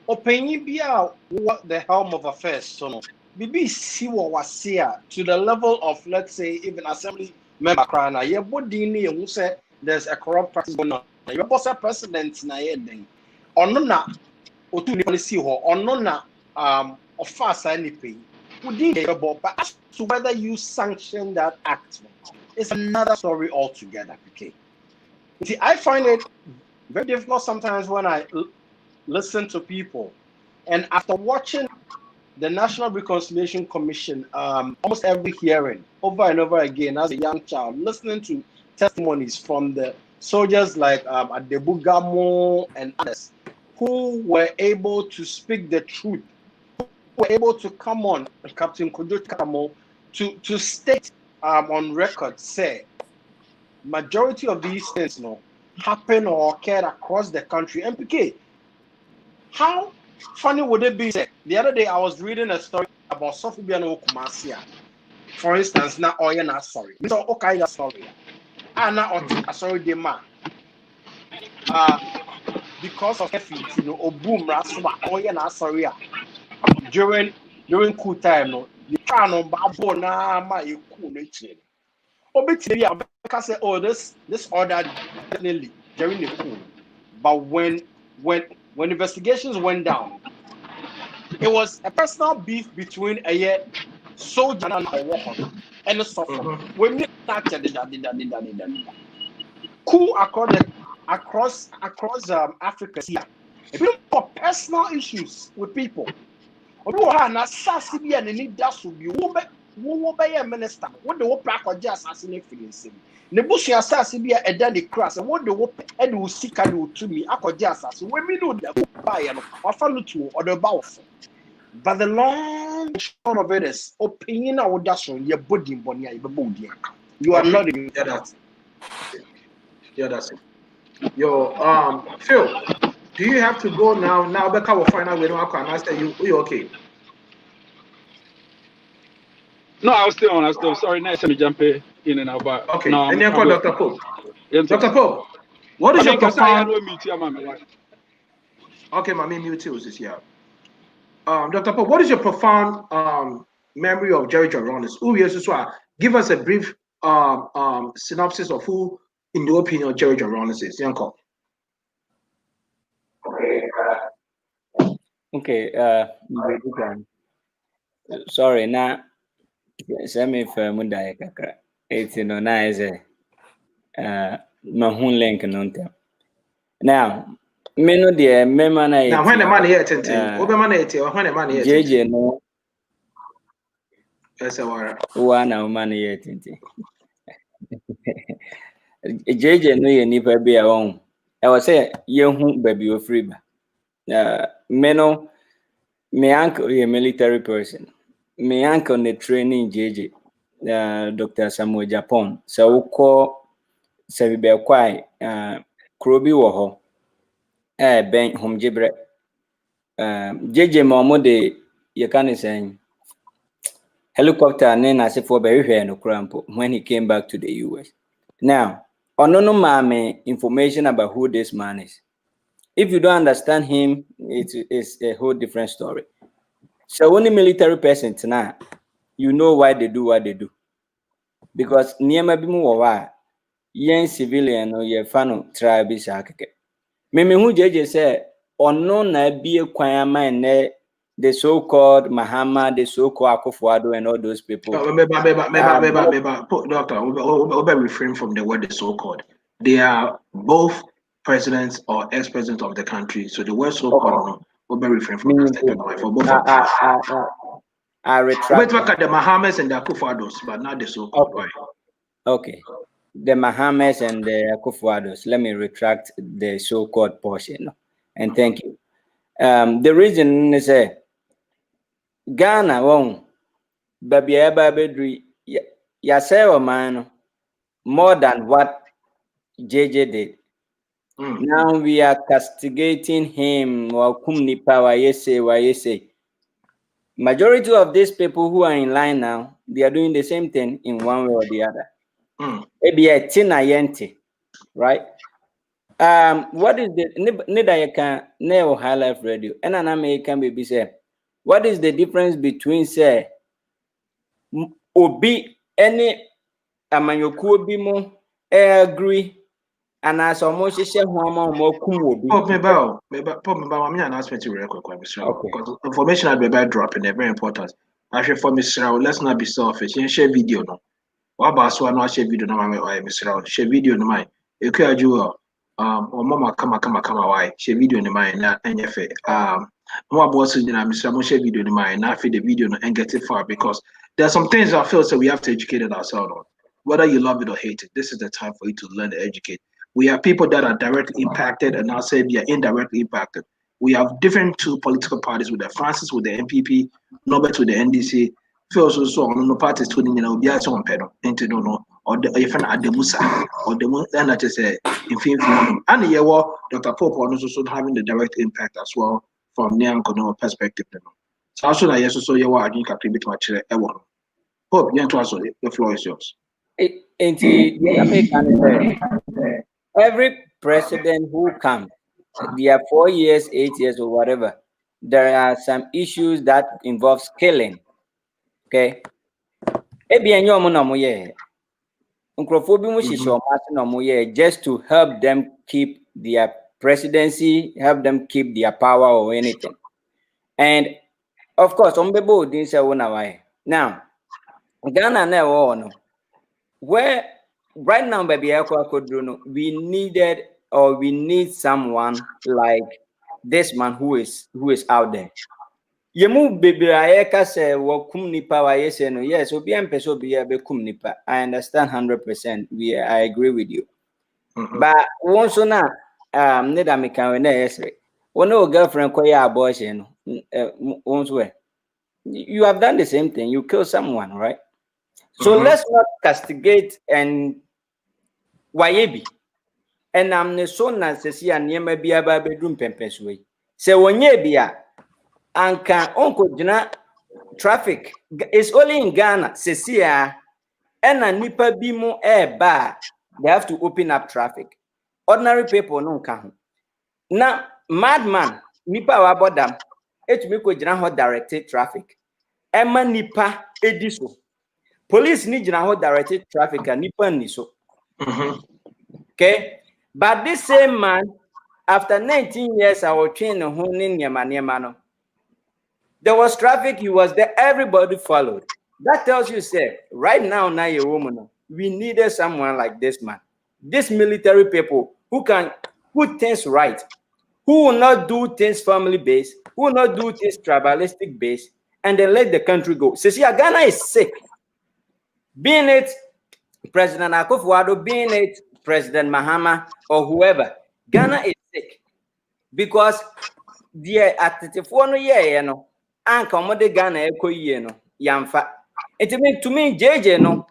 opinion be out what the helm of affairs, so no. BBC was here to the level of, let's say, even assembly member crying. Yeah, but who said there's a corrupt practice going on. your boss president na yeding. Ono na otu ni policy ho. Ono na offense anything. Within the but as to whether you sanction that act, it's another story altogether. Okay. See, I find it very difficult sometimes when I listen to people, and after watching the National Reconciliation Commission, almost every hearing over and over again as a young child, listening to testimonies from the soldiers like Adebugamo and others who were able to speak the truth, who were able to come on, Captain Kojo Katamo, to state on record, say, majority of these things happen or occur across the country. And PK, how funny would it be? The other day I was reading a story about Sofibiano Kumasia. For instance, now you're not sorry. So okay, you're sorry. Now sorry, the man. Because of or boom, you're not sorry. During cool time, you can't know my cool nature. Because say, oh, this order definitely during the cool. But when investigations went down, it was a personal beef between a soldier and a war and a sufferer. When we started coup across Africa here, if you have personal issues with people, or you have an assassin and need that should be who be a minister, what the whoop or just assassinate him. Nebushi assassin be a daddy cross, and what the whoop and will seek to me, I could just assassin. When we know that buy or follow to or the boss. But the long and short of it is opinion I would just on your body bonnia, you are not in that. Yeah, that's it. Yo, Phil, do you have to go now? Now Becca will find out we don't have to answer you okay? No, I was still sorry, nice to jump in and out. But okay, no, and then call Dr. Pope. Dr. Pope, what is your profound? Okay, my name mute is here. Dr. Pope, what is your profound memory of J.J Rawlings? Give us a brief synopsis of who, in the opinion of J.J Rawlings is. Yanko. Okay. Sorry, now. Semi Munda Kakra. It's nice. Mahun link non. Now, meno dear, memana. Now, when the money here, when the money here, JJ no. Yes, I were. One money yet. JJ no, you never be alone. I was say, you baby, you're free. Meno, my uncle, a military person. My uncle, the training JJ. Dr. Samuel Japan. So we call Savibe Kwai Krobi Woho Ben Home Jibre JJ Mamode Yakani saying helicopter name as if for very fair no crampo when he came back to the US. Now, onono mame information about who this man is. If you don't understand him, it's a whole different story. So only military person tonight, you know why they do what they do. Because niema bimu wawa yen civilian no ye fano tribe sakeke meme hu jeje say ono na bie kwan ama ne the so called Mahama, the so called Akufo-Addo and all those people. Doctor, refrain from the word the so called. They are both presidents or ex-presidents of the country, so the word so called refrain from that statement for both of them. I retract. We talk at the Mahamas and the Akufo-Addos, but not the so-called. Okay. The Mahamas and the Akufo-Addos. Let me retract the so-called portion. And thank you. The reason is Ghana won't baby bedri yaseo man more than what JJ did. Now we are castigating him or kumni power yese. Majority of these people who are in line now, they are doing the same thing in one way or the other. Maybe a tina yente, right? What is the nida can neo high life radio? And an American baby say, what is the difference between say obi any amanyoku bimo agree and as almost a share one more cool. Pop me bow, I'm not announcement to real quick, because information I'll be about dropping very important. Actually, for Mr. Rao, let's not be selfish. You share video no. What about so I not share video no Mr. Rao. Share video no mind. You could do or mama come why share video no mind na NFA. More boss in Mr. Rao share video no mind. Now feed the video no and get it far because there are some things I feel so we have to educate ourselves on. Whether you love it or hate it, this is the time for you to learn to educate. We have people that are directly impacted and now say we are indirectly impacted. We have different two political parties with the Francis with the NPP, Norbert with the NDC, Phil so on the parties to the be as on pedal into no or the even at the Musa or the one that just say in and yeah, Dr. Pope also having the direct impact as well from Nyankono perspective. So also I also you are doing a bit much Pope, the floor is yours. Every president who comes, they are 4 years, 8 years, or whatever, there are some issues that involves killing. Okay? Just to help them keep their presidency, help them keep their power or anything. And of course, now, Ghana never where right now, baby, we needed or we need someone like this man who is out there. Yemu baby ayeka say wakum nipa wa yese no. Yes, obi ampeso be kum nipa. I understand 100%. I agree with you. But once na neda me kan we na yesre. One o girlfriend koya abortion no. Once where you have done the same thing. You kill someone, right? So let's not castigate and wayebi. And I'm so na sesi anyema bia ba bedum pempeswe. Se wonye bia anka onko jina traffic is only in Ghana sesi ya ena nipa bi mu eba they have to open up traffic. Ordinary people no nka ho. Na madman nipa wa bodam etumi ko jina ho directed traffic. Ema nipa ediso. Police need to directed traffic and nipa ni so. Okay, but this same man, after 19 years, I was training no. There was traffic. He was there. Everybody followed. That tells you, say, right now, you're woman. We needed someone like this man. These military people who can put things right, who will not do things family based, who will not do things tribalistic based, and then let the country go. So see, Ghana is sick. Being it President Akufo-Addo, being it President Mahama or whoever, Ghana is sick because the attitude no year no anka Ghana eko year no yamfa. It means to me JJ no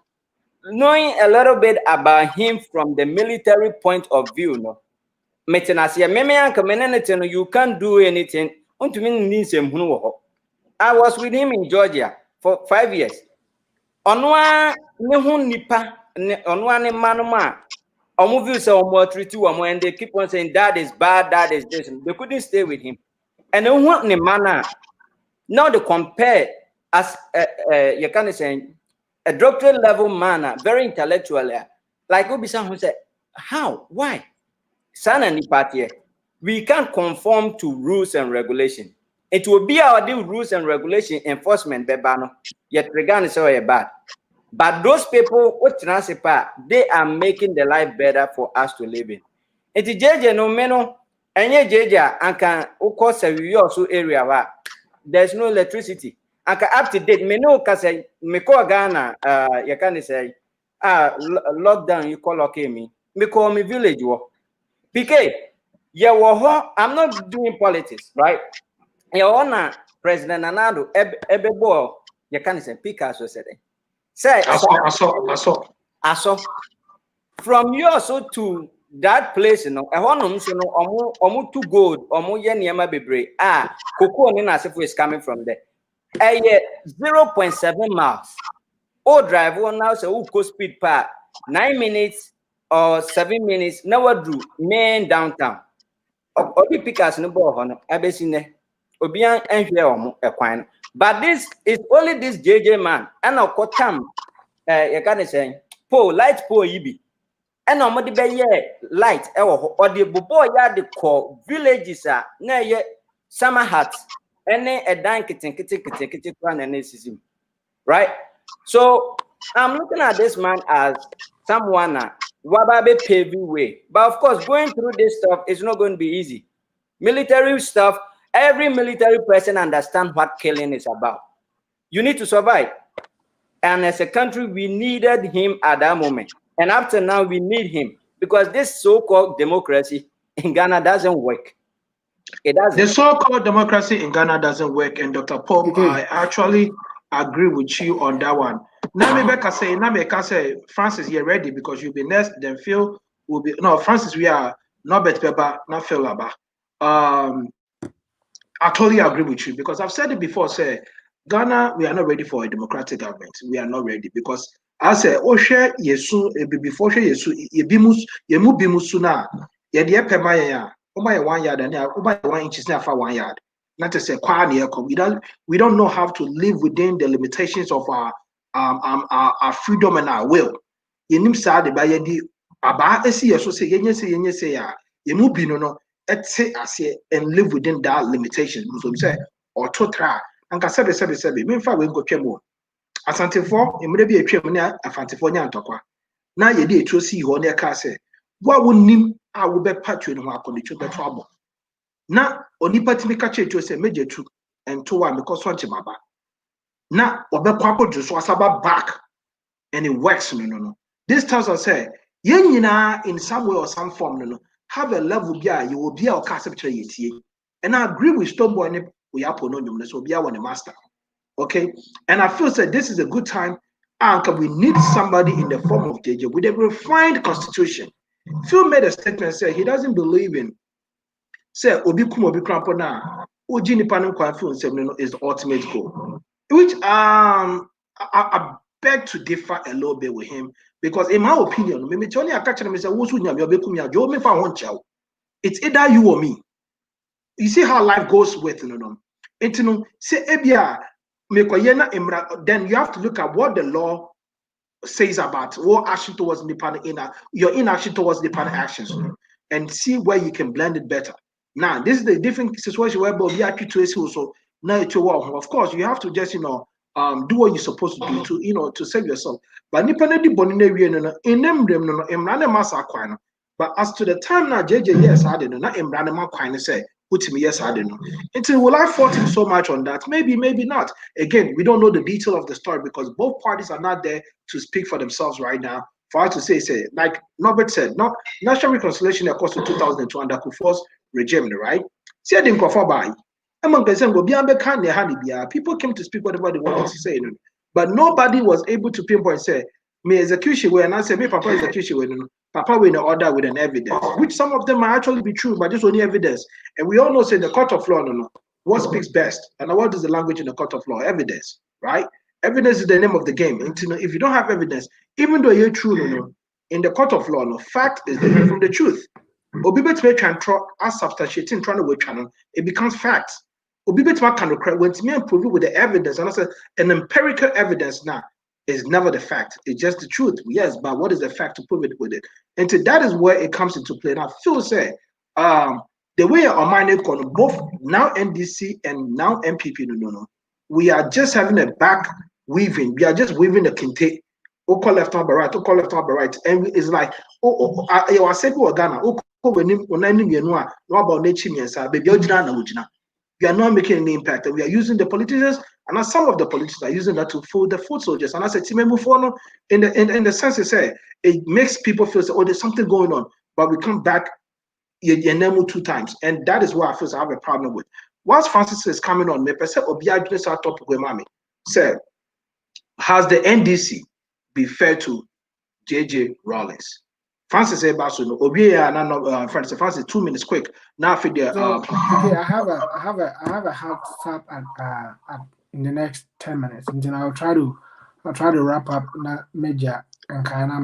knowing a little bit about him from the military point of view no metenasia meme anka menene no you can't do anything unto me ninsem hunu wo. I was with him in Georgia for 5 years. Onwa ne hu nipa onwa ne manoma omo view say omo treat omo and they keep on saying that is bad, that is this. They couldn't stay with him. And hu ne mana now they compare as you can say a doctorate level man, very intellectual, like Obisan who said how, why sana nipa here we can't conform to rules and regulation. It will be our rules and regulation enforcement bebano. Yet regardless of bad. But those people, they are making the life better for us to live in. It is JJ no meno, and JJ and can cause a also area where there's no electricity. And can up to date, meno kase meko Ghana, you can say lockdown, you call okay me. Me call me village war. PK, I'm not doing politics, right? Your honor, President Nanado, Ebebo, you can't say Picasso said it. Say, I saw. From you also to that place, you know, I want to know, almost too good, almost Yama Bebre. Cocoa Ninasifo is coming from there. 0.7 miles. Oh, drive one now, so go speed park 9 minutes or 7 minutes, never do, main downtown. Obi Picasso no ball, Abesine. Obian and but this is only this JJ man and I'll quote him. You can say, light po yibi. And omodi be ye light or the bobo ya the call villages are na ye summer hats any a dan kitten right? So I'm looking at this man as someone wababe paving way. But of course, going through this stuff is not going to be easy. Military stuff, every military person understands what killing is about. You need to survive. And as a country, we needed him at that moment. And up to now, we need him because this so-called democracy in Ghana doesn't work. It doesn't. The so-called democracy in Ghana doesn't work. And Dr. Pope, I actually agree with you on that one. Now, say, Francis, you're ready because you'll be next. Then Phil will be Francis. We are not Bet Pepper, not Phil Laba. I totally agree with you because I've said it before. Say Ghana, we are not ready for a democratic government. We are not ready because I say, Oshe Yesu, before Yesu, Yemu Bimusuna, Yedia Pemaya, Oba 1 yard and Oba 1 inches now for 1 yard. Not to say we don't know how to live within the limitations of our freedom and our will. Yenim Sadi by Yedi Aba Esi Yesu say Yenye say ya Yemu Binono. And live within that limitation. So say or totra and Kasabe mean far we go chemo. Asante for immediately a chemo Afantifonia and Tokwa. Now ye did to see who near Case. What would nim I will be patron who are condition the trouble. Now only Patimika to say major two and 2-1 because one chimaba. Now Obe Papa just was about back and it works no. This tells us say Yenina in some way or some form no. Have a level you will be our capture yet. And I agree with Stoneboy we are pononium, so be our master. Okay. And I feel that this is a good time. We need somebody in the form of JJ with a refined constitution. Phil made a statement say he doesn't believe in say Obikum Obikrampona, Ujini Panum Kwanfu is the ultimate goal. Which I beg to differ a little bit with him. Because in my opinion, it's either you or me. You see how life goes with say then you have to look at what the law says about what action towards your inaction towards the actions and see where you can blend it better. Now, this is the different situation where also now of course you have to just do what you're supposed to do to save yourself. But but as to the time now, JJ, yes, I didn't know. Not Imranema say, put me, yes, I didn't know. Until will I fought him so much on that? Maybe not. Again, we don't know the detail of the story because both parties are not there to speak for themselves right now. For us to say, like Norbert said, not national reconciliation across to 2002 under Kufuor's regime, right? See, I didn't go for by. People came to speak whatever they wanted to say, but nobody was able to pinpoint say me execution way and I say me papa execution way papa with an order with an evidence, which some of them might actually be true, but just only evidence. And we all know say the court of law what speaks best and what is the language in the court of law? Evidence, right? Evidence is the name of the game. And if you don't have evidence, even though you're true, in the court of law, fact is different from the truth. As substantiating trying to wait channel, it becomes fact. When to prove it with the evidence, and I said an empirical evidence now is never the fact. It's just the truth. Yes, but what is the fact to prove it with it? And that is where it comes into play. Now, Phil said, the way our mind both now NDC and now MPP, we are just having a back weaving. We are just weaving the kente. Call left on the right, call left on the right, and it's like, I said, Ghana, we are not making any impact. And we are using the politicians, and some of the politicians are using that to fool the foot soldiers. And I said, in the sense they say, it makes people feel, oh, there's something going on. But we come back, you 2 times. And that is what I feel I have a problem with. Whilst Francis is coming on, say, has the NDC be fair to J.J. Rawlings? Francis Francis 2 minutes quick. Now for the okay, I have a hard stop at in the next 10 minutes, and then I'll try to wrap up major and kind of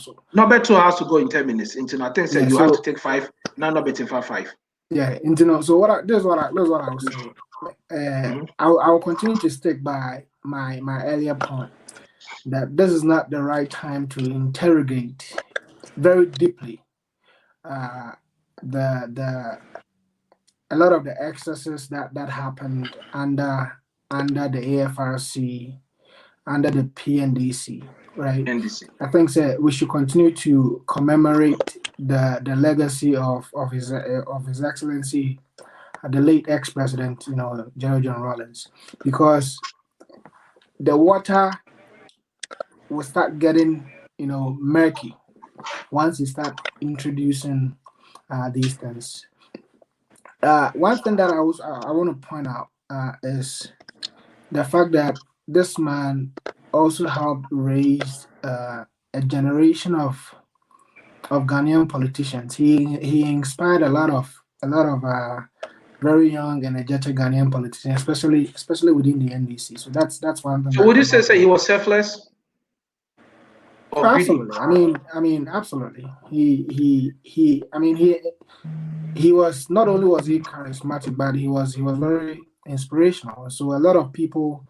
so. No better has to go in 10 minutes. Until I think you have to take 5. Now not betting 5. Yeah, so this is what I was saying. I will continue to stick by my earlier point that this is not the right time to interrogate very deeply the a lot of the excesses that happened under the AFRC, under the PNDC, right? NDC. I think that we should continue to commemorate the legacy of His Excellency, the late ex-president, J.J Rawlings, because the water will start getting, murky once you start introducing these things. One thing that I want to point out is the fact that this man also helped raise a generation of Ghanaian politicians. He inspired a lot of very young, energetic Ghanaian politicians, especially within the NDC. So that's one thing. So would you say he was selfless? Absolutely. I mean, absolutely. He was, not only was he charismatic, but he was very inspirational. So a lot of people,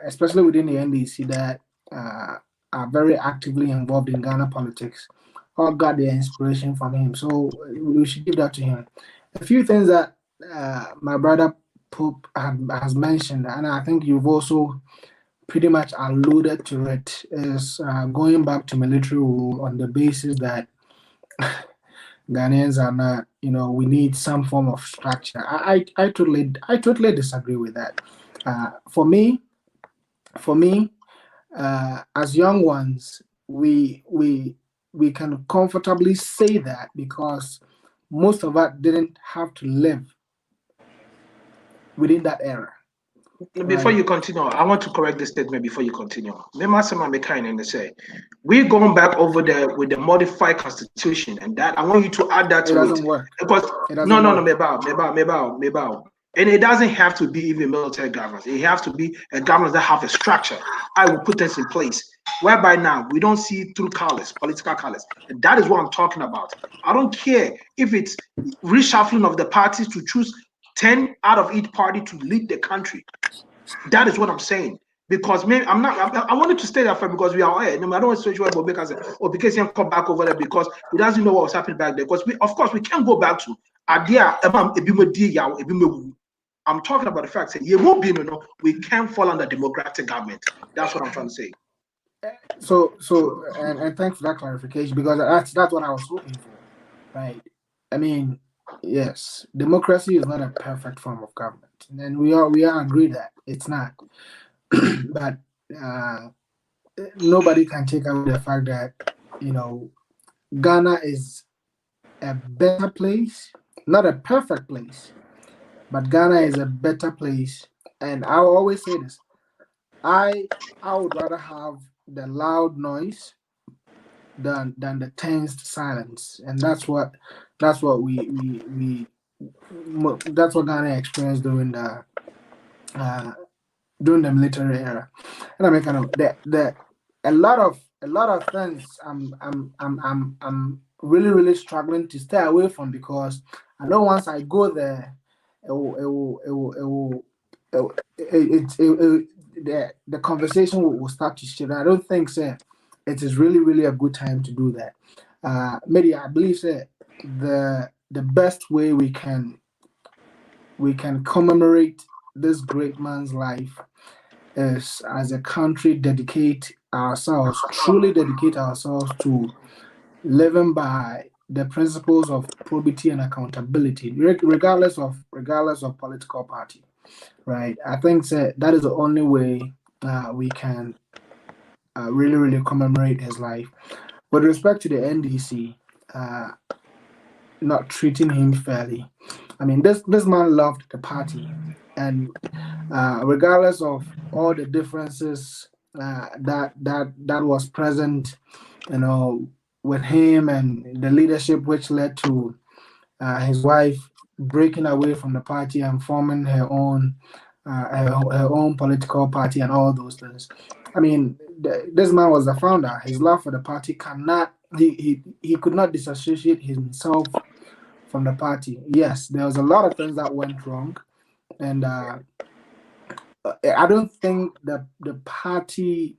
especially within the NDC, that are very actively involved in Ghana politics, all got their inspiration from him. So we should give that to him. A few things that my brother Pope has mentioned, and I think you've also pretty much alluded to it, is going back to military rule on the basis that Ghanaians are not, we need some form of structure. I totally disagree with that. For me, as young ones, we can comfortably say that because most of us didn't have to live within that era. Before you continue, I want to correct this statement before you continue. We're going back over there with the modified constitution, and that I want you to add that to it. Doesn't work. Because no, and it doesn't have to be even military governments. It has to be a government that have a structure. I will put this in place. Whereby now we don't see through colors, political colors. And that is what I'm talking about. I don't care if it's reshuffling of the parties to choose 10 out of each party to lead the country. That is what I'm saying. Because maybe I wanted to stay there for because we are I don't want to switch about because he come back over there because he doesn't know what was happening back there. Because of course we can't go back to I'm talking about the fact that you won't be we can't fall under democratic government. That's what I'm trying to say. So and thanks for that clarification, because that's what I was hoping for. Right. I mean, yes, democracy is not a perfect form of government, and we are agreed that it's not. But nobody can take away the fact that Ghana is a better place, not a perfect place, but Ghana is a better place. And I always say this: I would rather have the loud noise than the tensed silence, and that's what we that's what Ghana experienced during the military era. And I mean, kind of a lot of things I'm really struggling to stay away from, because I know once I go there, the conversation will start to shift. I don't think it is really a good time to do that. Maybe I believe the best way we can commemorate this great man's life is, as a country, truly dedicate ourselves to living by the principles of probity and accountability, regardless of political party. Right? I think that is the only way we can really commemorate his life. With respect to the NDC, not treating him fairly, I mean, this man loved the party, and regardless of all the differences that was present, with him and the leadership, which led to his wife breaking away from the party and forming her own political party and all those things. I mean, this man was the founder. His love for the party he could not disassociate himself from the party. Yes, there was a lot of things that went wrong, and I don't think that the party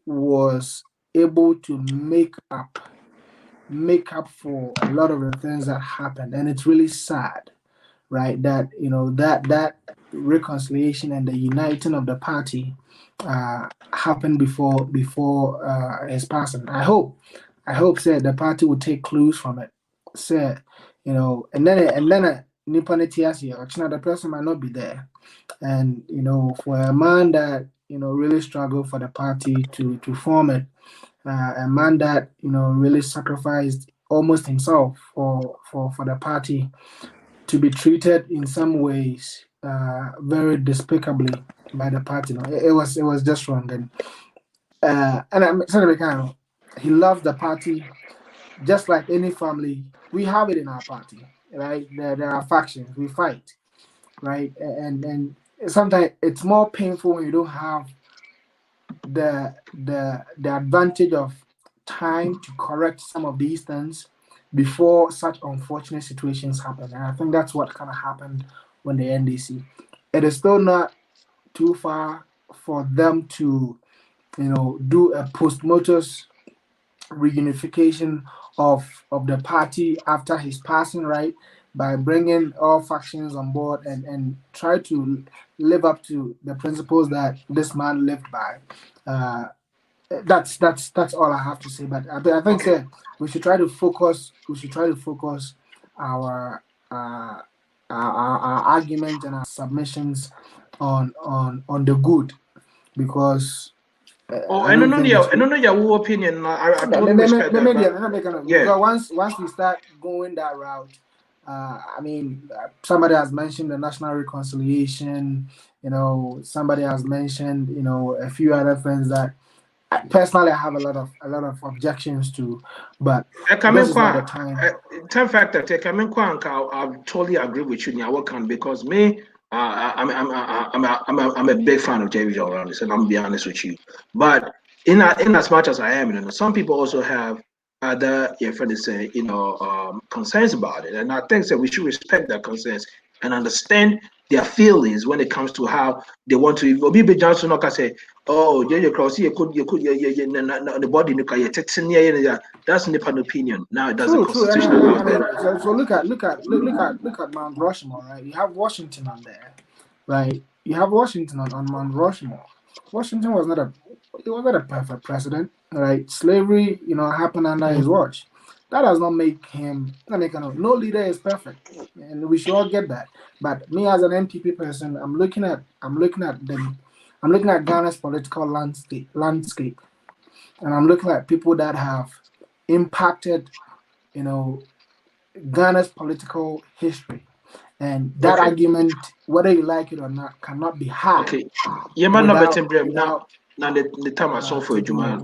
was able to make up for a lot of the things that happened, and it's really sad, right? That that reconciliation and the uniting of the party happened before his passing. I hope said the party would take clues from it. Said, and then Nippon Etiasi, the person might not be there, and for a man that really struggled for the party to form it, a man that really sacrificed almost himself for the party to be treated in some ways very despicably by the party. It was just wrong, and I'm sorry, he loves the party just like any family. We have it in our party, right? There are factions, we fight, right? And sometimes it's more painful when you don't have the advantage of time to correct some of these things before such unfortunate situations happen. And I think that's what kind of happened when the NDC. It is still not too far for them to, do a post-mortem reunification of the party after his passing, right? By bringing all factions on board and try to live up to the principles that this man lived by. That's all I have to say. But I think we should try to focus. We should try to focus our our argument and our submissions on the good, because I don't know your opinion. I totally respect that. Because once we start going that route, somebody has mentioned the national reconciliation. Somebody has mentioned a few other things that personally I have a lot of objections to, but this is not the time. Time factor, I totally agree with you in your account, because me, I'm a big fan of J.J Rawlings, and I'm be honest with you. But in as much as I am, some people also have other concerns about it, and I think that we should respect their concerns and understand their feelings when it comes to how they want to. Obi Johnson can say, "Oh, J.J. Cross, the body, that's an opinion." Now it doesn't constitutional. So look at Mount Rushmore, right? You have Washington on there, right? You have Washington on Mount Rushmore. Washington was not a perfect president, right? Slavery, happened under his watch. That does not make him. No leader is perfect, and we should all get that. But me as an NPP person, I'm looking at Ghana's political landscape, and I'm looking at people that have impacted, Ghana's political history, and that argument, whether you like it or not, cannot be had. Okay, now the time I saw for Juma.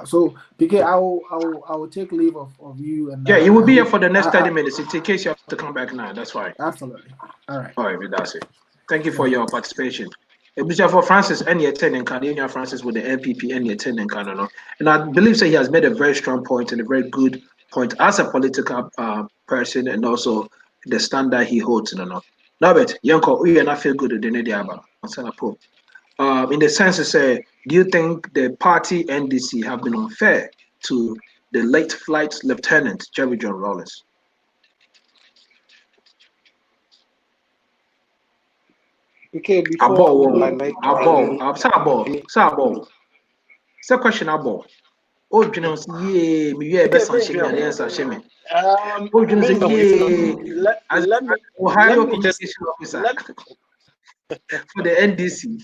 So, PK, I will take leave of you, and you will be here for the next 30 minutes. In case you have to come back now, that's fine. Absolutely. All right, that's it. Thank you for your participation. For Francis, any attending Canadian Francis with the NPP, any attending Canada, and I believe he has made a very strong point and a very good point as a political person, and also the standard he holds. Now, but Yanko, we are not feel good at the Nediaba. In the sense to say, do you think the party NDC have been unfair to the late flight Lieutenant J.J Rawlings? Okay, before question about. Oh, you know, me best shame. Ohio Communication Officer for the NDC.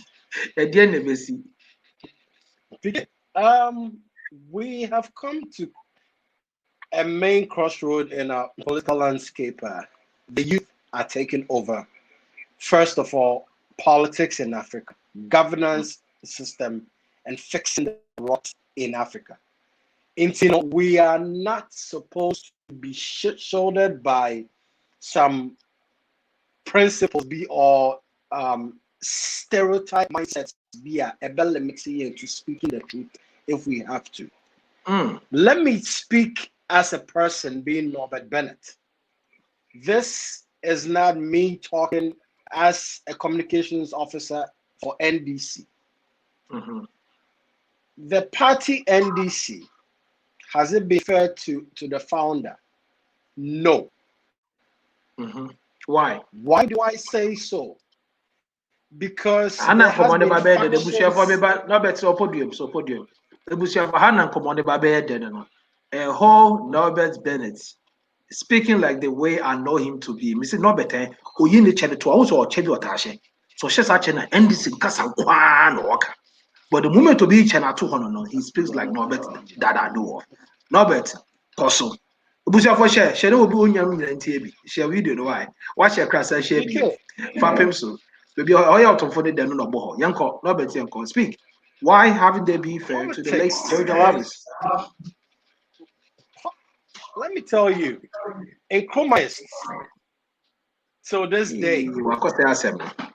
We have come to a main crossroad in our political landscape. The youth are taking over. First of all, politics in Africa, governance system, and fixing the rot in Africa. We are not supposed to be shouldered by some principles or stereotype mindsets be a limit to speaking the truth if we have to. Let me speak as a person being Norbert Bennett. This is not me talking as a communications officer for NDC. the party NDC, has it been fair to the founder? No. Why? Why do I say so? Because Hana there has commande been babe de busia for me factions. ba no bet so podium the busia for Hana commande babe de no. Whole Norbert Bennett speaking like the way I know him to be. Mr. Norbert oyi ne chede to also chede otashe. So she sa chena NDC kasa kwa no waka. But the moment to be chena to hono no, he speaks like Norbert that I know of. Norbert Koso. Busia for share no obi onyam nyantie bi. Share video no why. Watch your class share bi. Fapem so. Maybe all out of the no boho. Yanko, Norbert Yanko, speak. Why haven't they been fair to the late J.J Rawlings? Let me tell you, in Chromists, so this day,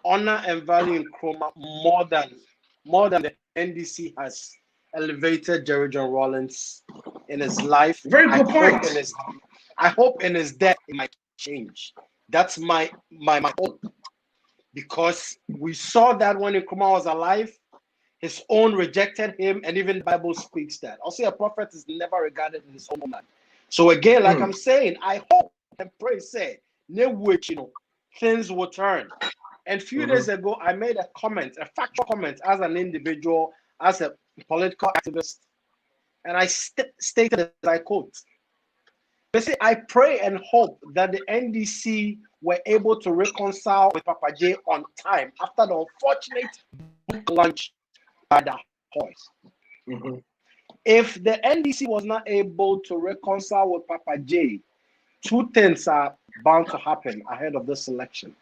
honor and value in Chroma more than the NDC has elevated J.J Rawlings in his life. Very good point. I hope in his death it might change. That's my hope. Because we saw that when Nkrumah was alive, his own rejected him, and even the Bible speaks that. Also, a prophet is never regarded in his homeland. So again, like I'm saying, I hope and pray, say, things will turn. And a few days ago, I made a comment, a factual comment as an individual, as a political activist, and I stated, as I quote, I pray and hope that the NDC were able to reconcile with Papa J on time after the unfortunate book launch by the Hoys. If the NDC was not able to reconcile with Papa J, two things are bound to happen ahead of this election.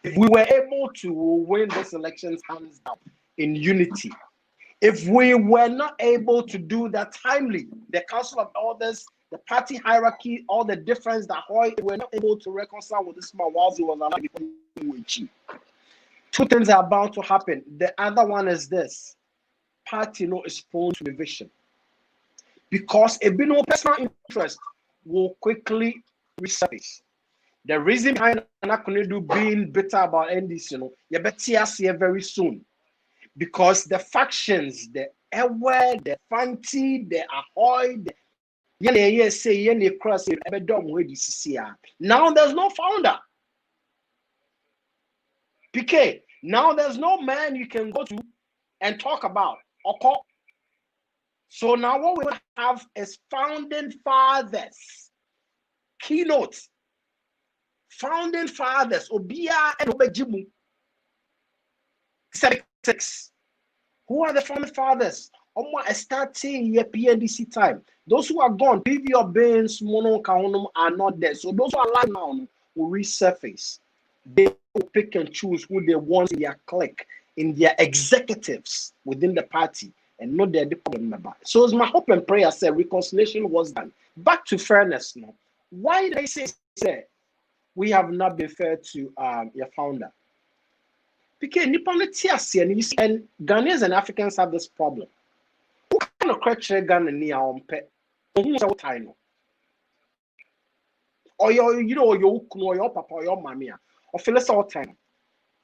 If we were able to win this elections hands down in unity, if we were not able to do that timely, the Council of Elders, the party hierarchy, all the difference that Hoy were not able to reconcile with this man whilst he was alive. Two things are bound to happen. The other one is this: party is prone to division because a bit no personal interest will quickly resurface. The reason behind Anakunedu being bitter about NDC, you better see very soon, because the factions, the Ewe, the Fanti, the Ahoy, the now there's no founder. PK, now there's no man you can go to and talk about. Okay. So now what we have is founding fathers. Keynotes. Founding fathers. Obia and Obejimu. 76. Who are the founding fathers? Starting your PNDC time. Those who are gone, PV Bains, Mono Kaunum are not there. So those who are alive now will resurface. They will pick and choose who they want in their clique, in their executives within the party, and not their problem about. So it's my hope and prayer said reconciliation was done. Back to fairness now. Why did they say we have not been fair to your founder? Because and Ghanaians and Africans have this problem. Who kind of criteria Ghana near on pet? Who's our time? Or your papa or your mammy, or Phyllis all time.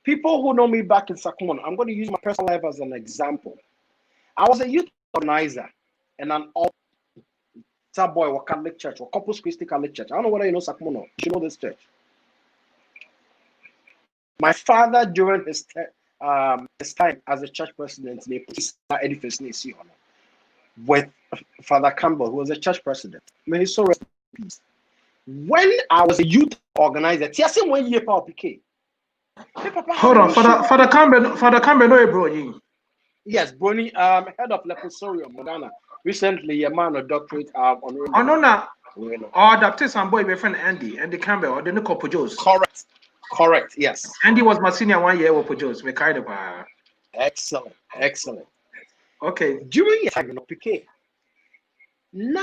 People who know me back in Sakumon, I'm going to use my personal life as an example. I was a youth organizer and an old boy or Catholic church or Corpus Christi Catholic church. I don't know whether you know Sakumon or you know this church. My father, during his time as a church president, they put his edifice with Father Campbell, who was a church president. May his soul rest in peace. When I was a youth organizer, Tiasin 1 year power PK. Hold on, Father Campbell, no bro. Yes, Brony, head of Leprosarium, Modana. Recently, a man of doctorate on. Oh no, no. Oh, adapted some boy, my friend Andy Campbell, or the Nico Pujos. Correct, yes. Andy was my senior 1 year with Pujos. We kind of. Excellent. Okay. During your time, PK. Na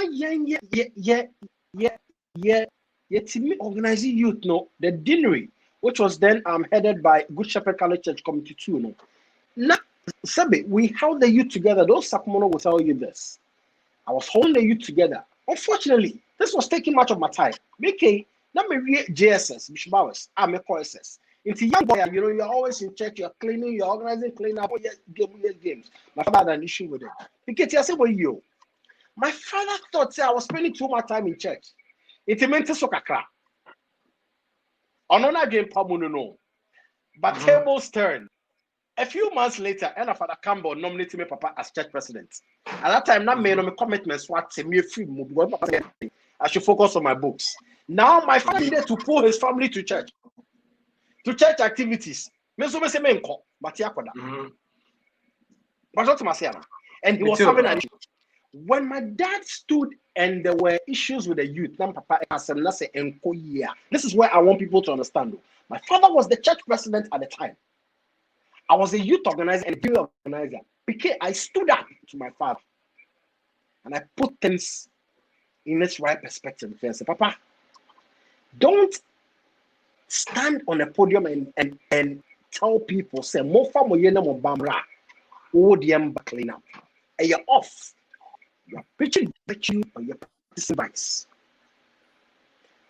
team organizing youth, the deanery, which was then headed by Good Shepherd College Church Committee 2, Now, Sabi, we held the youth together. Those Sakumono will tell you this. I was holding the youth together. Unfortunately, this was taking much of my time. Make let me read JSS, Bishop Bowers, I'm a SS. It's a young boy, you know, you're always in church, you're cleaning, you're organizing cleanup, games. My father had an issue with it. Because I said, well, you. My father thought I was spending too much time in church. It meant to sokakra. Another game, no. But tables turned. A few months later, and Father Campbell nominated me Papa as church president. At that time, not made my commitments. What me free move. I should focus on my books. Now my father needed to pull his family to church activities. But and he was having an issue. When my dad stood and there were issues with the youth, this is where I want people to understand. My father was the church president at the time. I was a youth organizer and a youth organizer. Because I stood up to my father and I put things in its right perspective. I said, Papa, don't stand on a podium and tell people, say, more family mo bamra, clean up. And you're off. You're preaching virtue or you're practicing vice.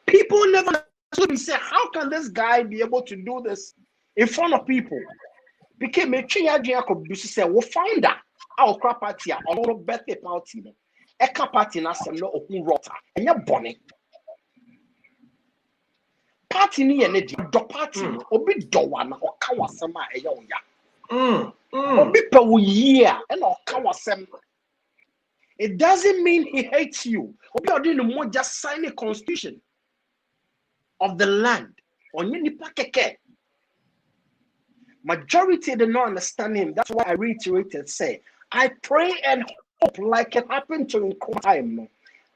People never say, how can this guy be able to do this in front of people? Because me say, we found that our crap party, our birthday party, a party na some no open rota, and you're bonnet. Party ni ene di do party obi do wana o ka wasem a eya oya obi pe wo year and o ka wasem. It doesn't mean he hates you. Obi odi no mo just sign a constitution of the land onye nipa keke. Majority did not understand him. That's why I reiterated, say, I pray and hope like it happened to him.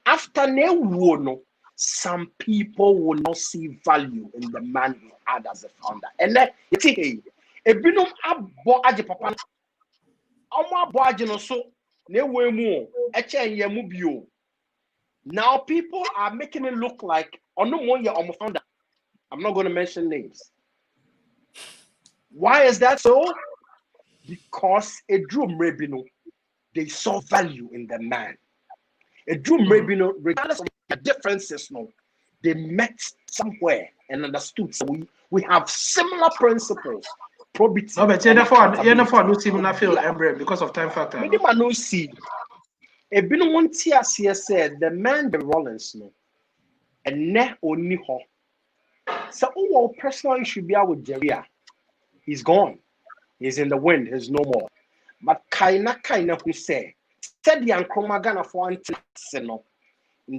After no, some people will not see value in the man he had as a founder. And then you see, a binum abo aje papa, omo abo aje no so ne wemu eche yemu bio. Now people are making it look like ono mo ye omo founder. I'm not going to mention names. Why is that so? Because a Drew Mrebino, they saw value in the man. A Drew Mrebino, regardless of the differences, no, they met somewhere and understood. So we have similar principles. Probity. No, but you're not similar feel embrace because of time factor. Minimum no see. A been one tear said the man the Rawlings no, and ne only ho. So all personal issue be with Jeria. He's gone. He's in the wind. He's no more. But kaina who say, said the Ankromagana for in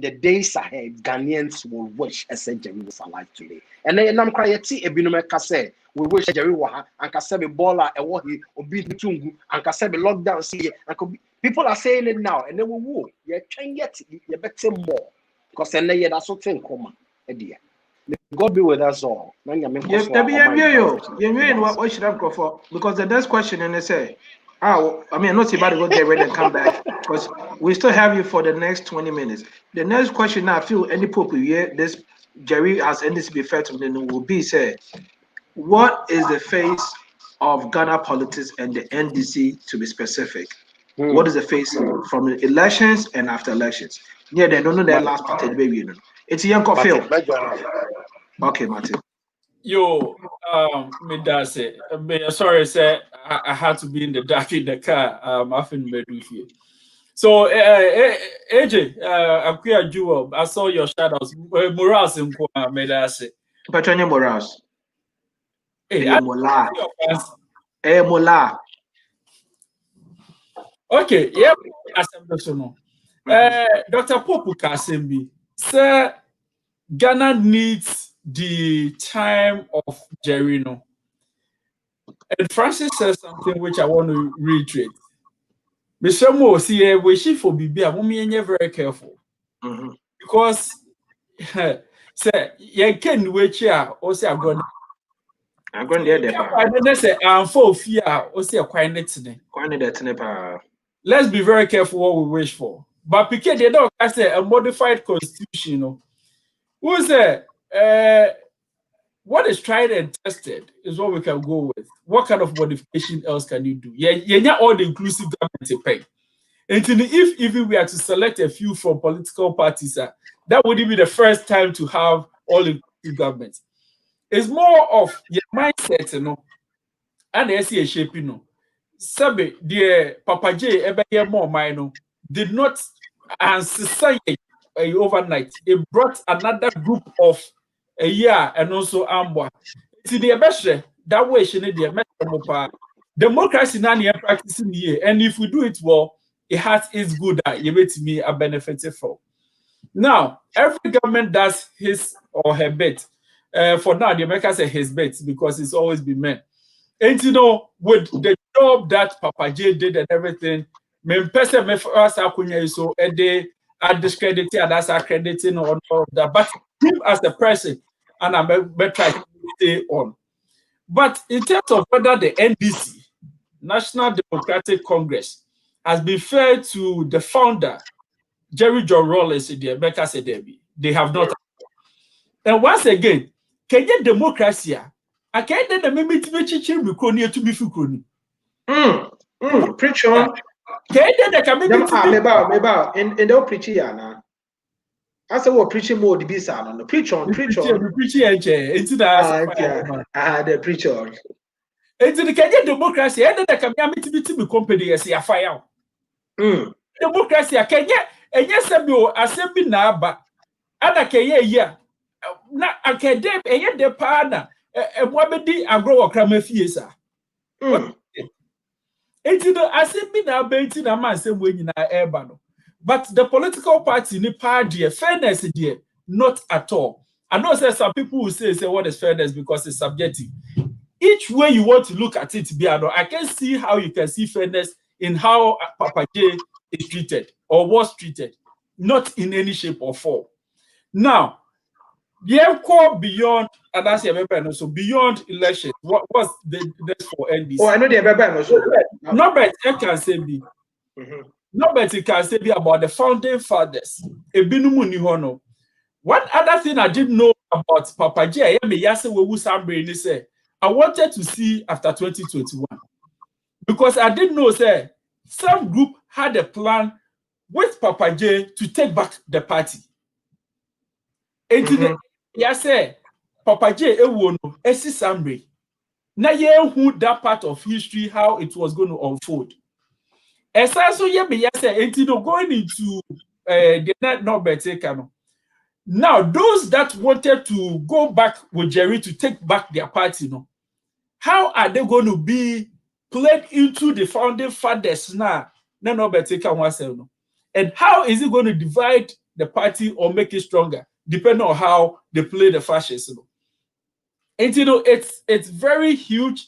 the days ahead, Ghanaians will wish as Jerry was alive today. And then I'm crying, Ebinumeka say, we wish Jerry Waha, and Kasebi Bola, and what he will be Tungu, and Kasebi lockdown. See, people are saying it now, and they will woo. You're trying yet, you better more. Because then that's what thing come, dear. God be with us all. What should I go for? Because the next question, and they say, oh, I mean, not about to go get ready and come back because we still have you for the next 20 minutes. The next question, I feel any people here, this Jerry has ended to be fair to them will be say, what is the face of Ghana politics and the NDC to be specific? What is the face from the elections and after elections? Yeah, they don't know their last party, baby. You know. It's a young coffee. Okay, Martin. Yo, me that's it. Sorry, sir. I had to be in the dark in the car. I think me do here. So, AJ, Akuya Jewel, I saw your shadows. Morals in me that's it. Patroni Morals. Hey, Mola. Hey, Mola. Okay, yeah. Dr. Popu Kasembi, sir, Ghana needs the time of Jerino. And Francis says something which I want to reiterate. Mr. Mo, see, we should for BB, I'm very careful. Because, sir, you can wait here, or say, I'm going to say, I'm for fear, or say, let's be very careful what we wish for. But because they don't, I say, a modified constitution, you know. Who say, what is tried and tested is what we can go with. What kind of modification else can you do? You're not all the inclusive government to pay. And if even we are to select a few from political parties, that wouldn't be the first time to have all inclusive government. It's more of your mindset, you know, and I see a shape, you know. Sabe, the Papa J, ebe more mine, did not answer overnight. It brought another group of a year and also Amwa. See the best that way she need the democracy now near practicing here, and if we do it well, it has its good that you make me a benefit for. Now, every government does his or her bit. For now, the America say his bit because it's always been men. And you know, with the job that Papa J did and everything, me person me first akunya so they are discredited and that's accrediting on all that. But him as a person, and I'm try to stay on. But in terms of whether the NDC, National Democratic Congress, has been fair to the founder, J.J Rawlings in the America said they have not. And once again, Kenya democracy, I can't let them meet me to be fukroni. Preach on. Kenya the community. And they'll preach here now. I said, what preaching more the bisa on preach on. Into the preach on. Into the Kenya democracy, and the community to be company as a fire. Democracy, Kenya, and yes, I said, be now, but I Kenya, na academic, and yet the partner, and what be a grow a crammer fiesa. Into the I said, be now baiting a man, same way in our airbano. But the political party, the party, fairness, dear, not at all. I know that some people will say what is fairness because it's subjective. Each way you want to look at it, I can see how you can see fairness in how Papa J is treated or was treated, not in any shape or form. Now, the beyond, and that's so beyond elections. What was the best for NDC? Oh, I know the Norbert can say be. Nobody can say about the founding fathers. One other thing I didn't know about Papa J, I wanted to see after 2021 because I didn't know say some group had a plan with Papa J to take back the party. And Papa J ewono esi sambre. Na ye who that part of history how it was going to unfold. So going into the net Norbert Ekano. Now, those that wanted to go back with Jerry to take back their party, how are they going to be played into the founding fathers now? Norbert Ekano. And how is it going to divide the party or make it stronger, depending on how they play the fascists? And it's very huge.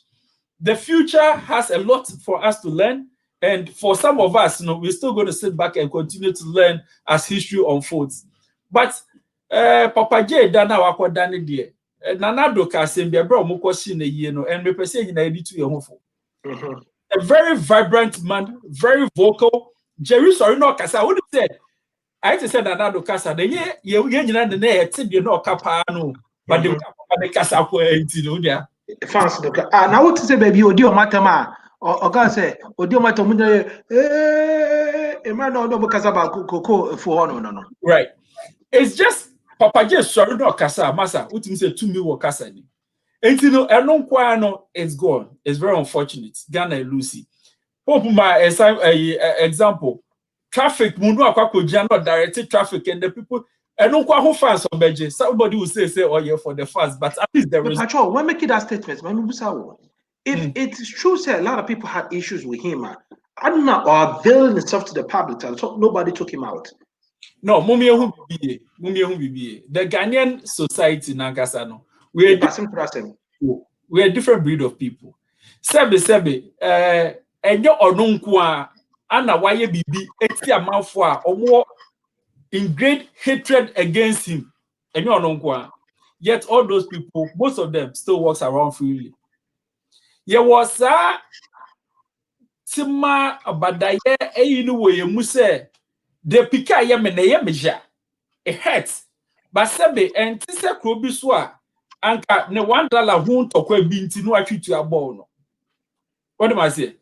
The future has a lot for us to learn. And for some of us, we're still going to sit back and continue to learn as history unfolds. But Papa J dana wako dani die. Nanado kasembe bro muko sine yeno and me pese yina editu yehofo. A very vibrant man, very vocal. Jerry sorry no kasa. What he said? I just said Nanado kasa. The ye nyina de na eti de no kapa no. But the kasa ko enti no dia. Fans now what say baby odi o matama. Or God say, Odio Matomunde, man, no, because about Coco for no. Right. It's just Papa J. Sorry, no, Casa, Massa, what you say to me, or Casa. And it's gone. It's very unfortunate. Ghana Lucy. Open my example. Traffic, Muno Aquaco Jano directed traffic, and the people. I don't quite who fans on Beijing. Somebody will say, oh, yeah, for the fans, but at least there is. Patrol, when making that statement, if it's true, say a lot of people had issues with him, I don't know, or veiling himself to the public, nobody took him out. No, the Ghanaian society, Nagasano, we're a different breed of people. Sebe, and your onunkwa, Anna Waye Bibi, Etia Malfoy, or more in great hatred against him, and your onunkwa. Yet all those people, most of them still walks around freely. Ye was a Tima Abadaye way muse de Pika Yemene Yemeja. It hurts. But Sebe and Tissa Krobiswa Anka ne $1 won't talk with Binti no actually to a bone. What am I say?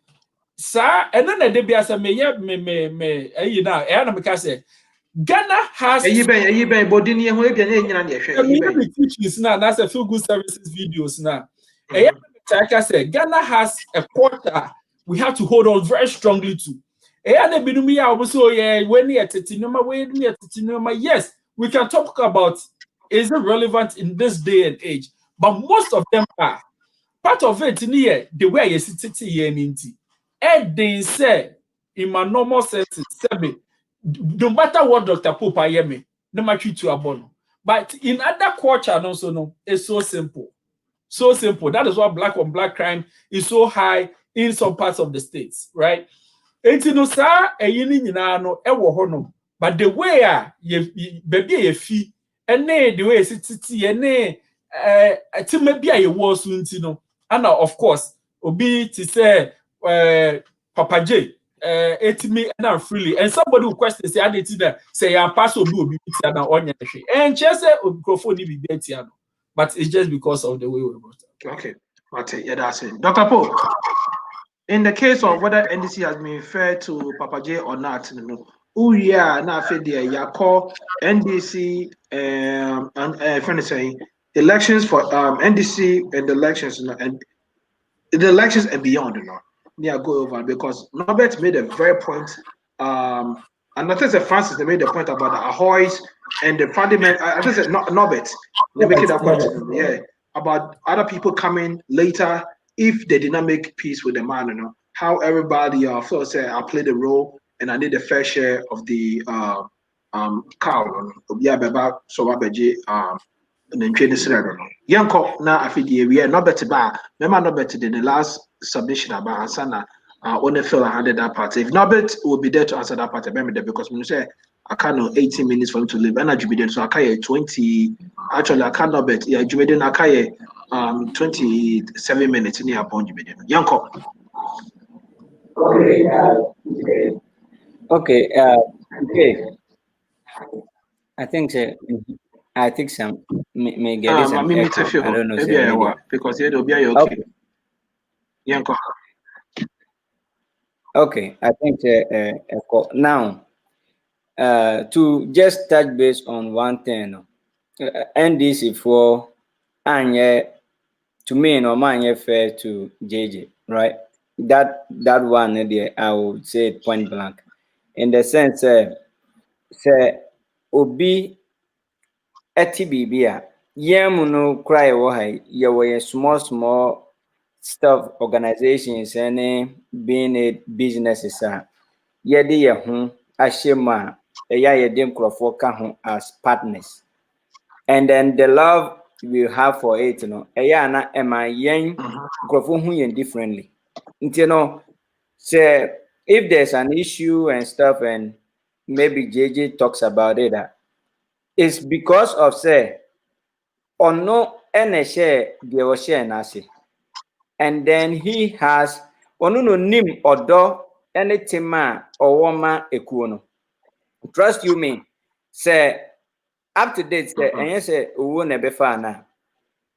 Sir, and then the Debiasa me, you know, Anamika say, Ghana has community teachings now. That's a feel good services videos now. Like I said, Ghana has a quarter we have to hold on very strongly to. Yes, we can talk about is it relevant in this day and age, but most of them are. Part of it in here, the way you sit here in they say in my normal senses, no matter what Dr. Pope I me, no matter to a bono. But in other culture, also no, it's so simple. So simple. That is why black on black crime is so high in some parts of the states, right? Enti no sa eyini nyina no ewo ho no, but the way baby e fi ene the way sititi ene atima bia ye wo so nti no, and of course obi to say Papa J etimi na freely, and somebody will question say adeti da say ya pass obi tia na onya hwe and che say microphone ni bi tia no, but it's just because of the way we wrote it. Okay, yeah, that's it. Dr. Pope, in the case of whether NDC has been fair to Papa J or not, now call NDC and friend saying elections for NDC and elections and the elections and beyond, go over because Norbert made a very point. And I think that Francis they made the point about the Ahoys and the parliament. I think that Norbert they make it a point, about other people coming later if they did not make peace with the man. How everybody first say I played a role and I need a fair share of the cow. So and then trade the Yanko now I feel we are not better by remember not better than the last submission about Asana on the fill I handed that part. If Norbert will be there to answer that part, remember that because when you say I can't 18 minutes for him to leave energy be there, so I can't 20 actually I can't Norbert yeah you I can't 27 minutes in the upon you Yanko. Okay, I think some may get some echo. I don't know. Because it'll be okay. Yanko. Okay, I think now to just touch base on one thing, NDC for and to me no man fair to JJ, right? That one there I would say point blank, in the sense say obi etibibia yemu no cry wo hai ye small stuff organizations and being a businesses yede ye ho ashema eya yede nkrofo ka ho as partners, and then the love we have for it eya na ema yen nkrofo hu yen differently. Say if there's an issue and stuff and maybe JJ talks about it, it's because of say or no share the share nasi, and then he has no nim or do anything or woman ekuono. Trust you me, say up to date say and you say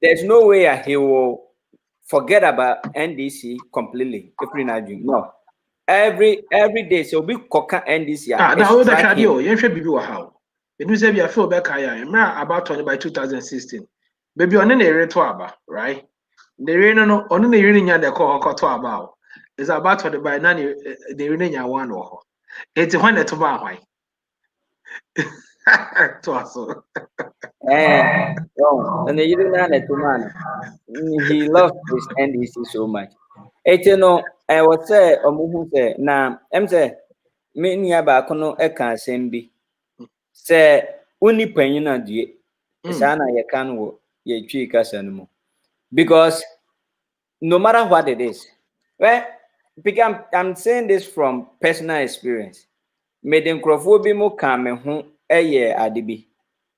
there's no way he will forget about NDC completely. No. Every day so we coca NDC. Now that you should be how. It was a feel back about 20 by 2016. Baby on any retwaba, right? The rain on the reading the call about is about 20 by 9 the reading one or it's when the toba. And he loves his NDC so much. I would say say na say me nia ba kono e kan asem bi say uni panyin na die sa na ye kan wo ye twi kasa no mu, because no matter what it is, well, I'm saying this from personal experience. Me den krofo bi mo kan me ho eye adibi.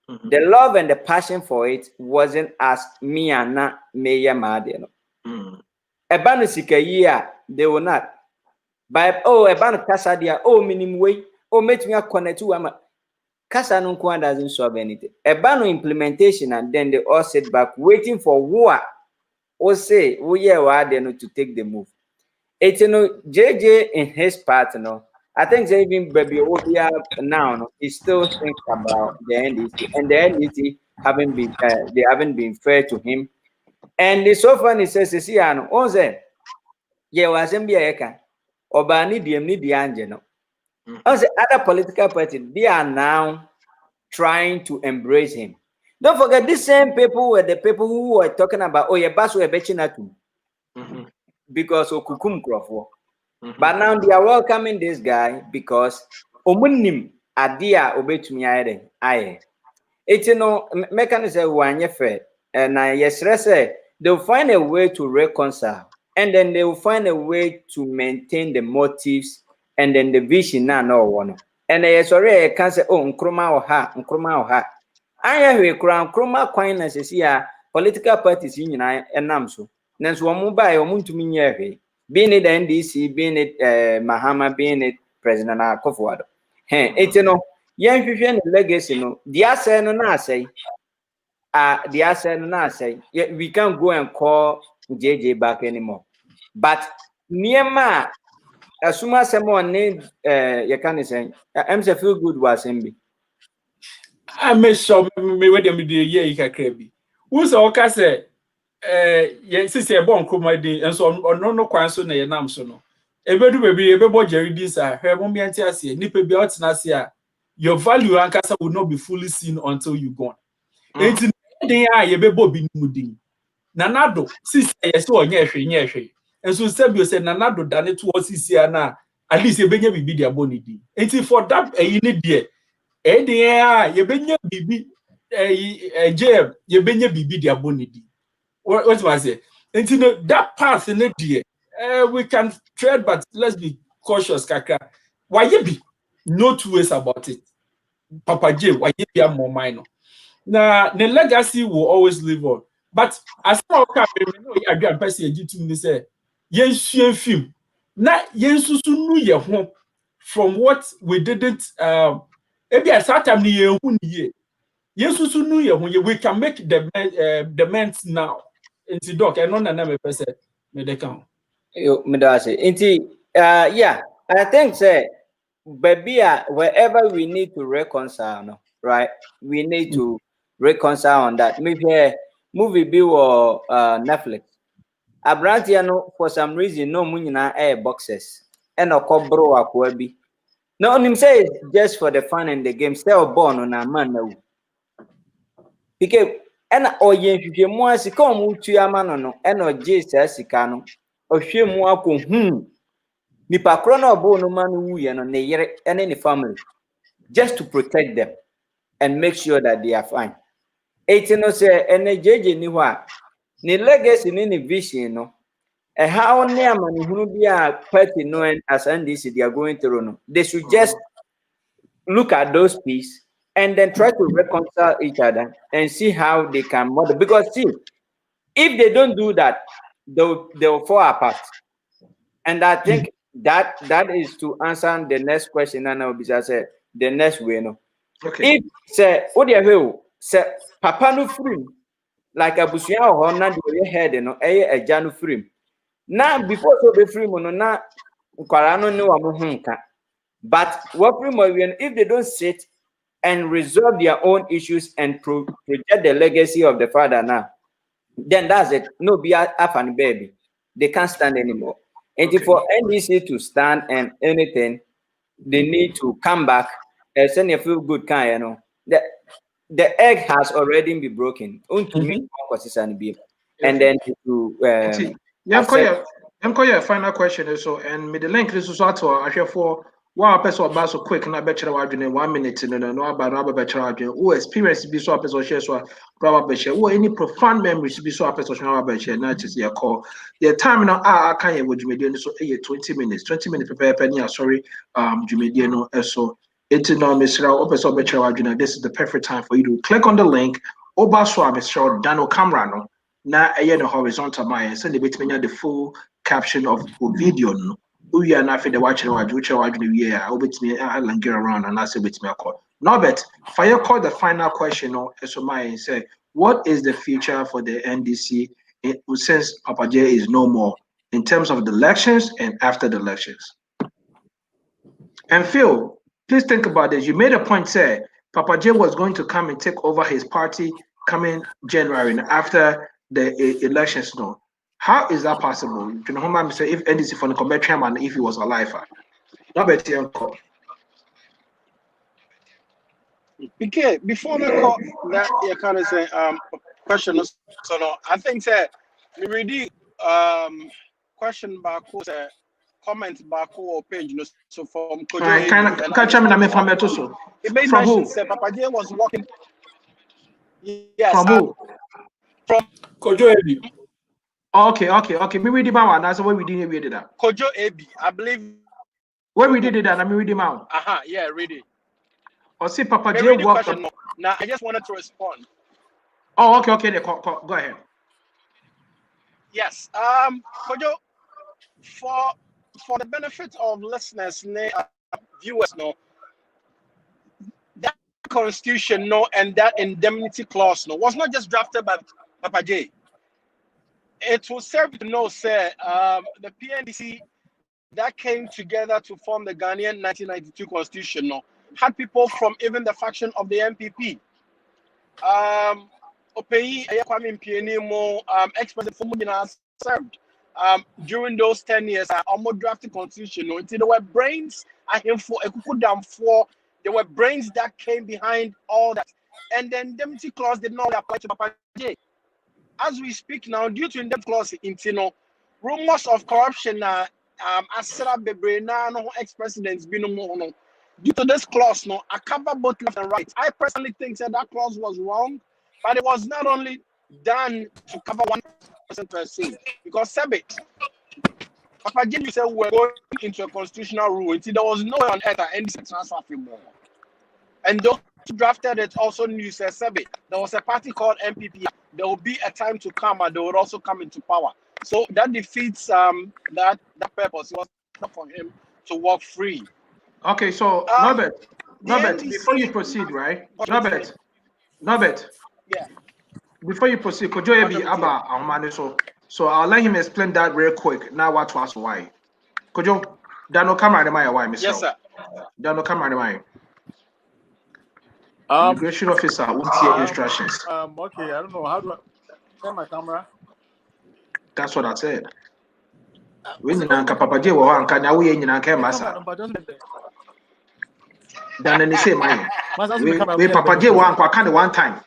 The love and the passion for it wasn't as me and na me ya made no. Ebanu sikayi a they will not. By ebanu kasa dia minimum way make me connect to ama kasa no kwa doesn't solve anything. Ebanu implementation and then they all sit back waiting for who say who yeah wa no to take the move. JJ in his part I think that even Baby Obia now he still thinks about the NDC, and the NDC haven't been they haven't been fair to him. And the so funny says, "See, ano, onze, yeah, was MBA Oba ni di angelo." Also, other political parties they are now trying to embrace him. Don't forget, these same people were the people who were talking about, oh, yeah, Basu Ebechinatu, because Okukum Crawford. But now they are welcoming this guy because Omunim Adia Obetumi Aye. It's mechanism one fair, and yes, they'll find a way to reconcile, and then they will find a way to maintain the motives and then the vision. Now, no one. And yes, already I can say, oh, Nkrumah or ha. I have a crown, Nkrumah coin as a political parties in and Namso. Nan's one mobile or Muntumini, being it NDC, being it Mahama, being it President Akufo-Addo. It's young fusion legacy, no, the assay no say, the assay no say, we can't go and call JJ back anymore. But Niema, as soon as someone named, you can say, I'm so feel good was MB. I may show me where them the year you can crabby. Who's all can say, yes, it's a bon comedy, and so on no quanso na nam so no. Ebe do baby, ebe Jerry this her mommy and Tiasia, nipple be out nasia. Your value and casa will not be fully seen until you gone. It's in the eye, ebe be mooding. Nanado, sister, yes, or nyeshe. And so Sabio said, Nanado done it towards his na at least a benya be their bonity. And for that, a unit dear. You benya bibi jam, you benya bibi their bonity. What was it? And you know that path in the dear. We can tread, but let's be cautious, Kaka. Why you be? No two ways about it. Papa J, why you be more minor? Now, the legacy will always live on. But as far as I can person to me say, yes, film. Now, yes, no from what we didn't maybe at that time we can make the men's now. Into doc, I don't know person me they can. Yeah, I think say baby wherever we need to reconcile, no, right? We need to reconcile on that. Maybe movie be or Netflix. Abrantiano for some reason no munina air boxes and a cobro akwabi. No him say just for the fun and the game, still born on a man now. Because and if you more come to your man no and or Jesus Sicano or she more nipa krono bo no man wu ye no ne yere and any family just to protect them and make sure that they are fine. It's no say and JJ ni wa ni legacy ni vision no how near man who be a party knowing as NDC they are going through no they should just look at those pieces and then try to reconcile each other and see how they can model. Because see, if they don't do that, they'll fall apart. And I think that is to answer the next question. And I'll be say the next way. No, okay. If say what do you say? Papa no free like a bushia or na the head no a janu free. Now before so be free no na ukwarano no amuhunka. But what if they don't sit and resolve their own issues and project the legacy of the father now, then that's it. No be half and baby. They can't stand anymore. And okay. For NDC to stand and anything, they need to come back and send a feel good kind, you know. The egg has already been broken. And then to I'm calling your final question so and me the link is also to for one person about so quick na better in 1 minute no about better who experience be so person share so probably share who any profound memories be so person share share na just your call your time now can you with Jumedian so 20 minutes prepare penny sorry Jumedian no so it's no Mr. Opeso better this is the perfect time for you to click on the link over so Mr. Dano camera no na no horizontal my send the full caption of video no we are not the watching which are we are with me and get around and I say with me a call. Norbert, fire call the final question or so my say what is the future for the NDC since Papa J is no more in terms of the elections and after the elections? And Phil, please think about this. You made a point, say Papa J was going to come and take over his party coming January after the elections. No, how is that possible? You know, how say if NDC for the combat chairman if he was alive, not better uncle. Okay, before the call, that you kind of say question. So no, I think that we really question back comment back or page. You know, so from Kojo, Catch him in from so. It made From mention who? that Papa J was walking. Yes. From who? From Kojo Ebi. Okay. Me read him out. That's why we didn't read it out. Kojo Ebi, I believe. Where we did it, and I read him out. Yeah, read it. Or see Papa J walked up. Now I just wanted to respond. Oh, okay. Go ahead. Yes. Kojo, for the benefit of listeners, viewers, no, that constitution, no, and that indemnity clause, no, was not just drafted by Papa J. It will serve to know, sir, the PNDC that came together to form the Ghanaian 1992 constitution, no, had people from even the faction of the MPP. Opeyi Kwame Mpieni ex-president Fumudina served during those 10 years. Almost drafted constitution. No, there were brains. There were brains that came behind all that, and the indemnity clause did not apply to Papa J. As we speak now, due to indemnity clause, rumors of corruption Asra Bebrena no ex-presidents no. Due to this clause, no, I cover both left and right. I personally think that clause was wrong, but it was not only done to cover one person per se. Because Papa J said we were going into a constitutional rule. There was no way on earth that any transfer more. And those who drafted it also knew said there was a party called MPP. There will be a time to come and they would also come into power. So that defeats that purpose. It was not for him to walk free. Okay, so Norbert, before you proceed, right? Norbert. Yeah. Before you proceed, could you be about our so I'll let him explain that real quick. Now what was why? Could you Dano camera the why, Mr. Yes, sir. Dano camera the why. Immigration officer won't hear instructions. Okay, I don't know how do I turn my camera. That's what I said. When you Papa J will can we in massa. Then any say mine. We Papa J one time.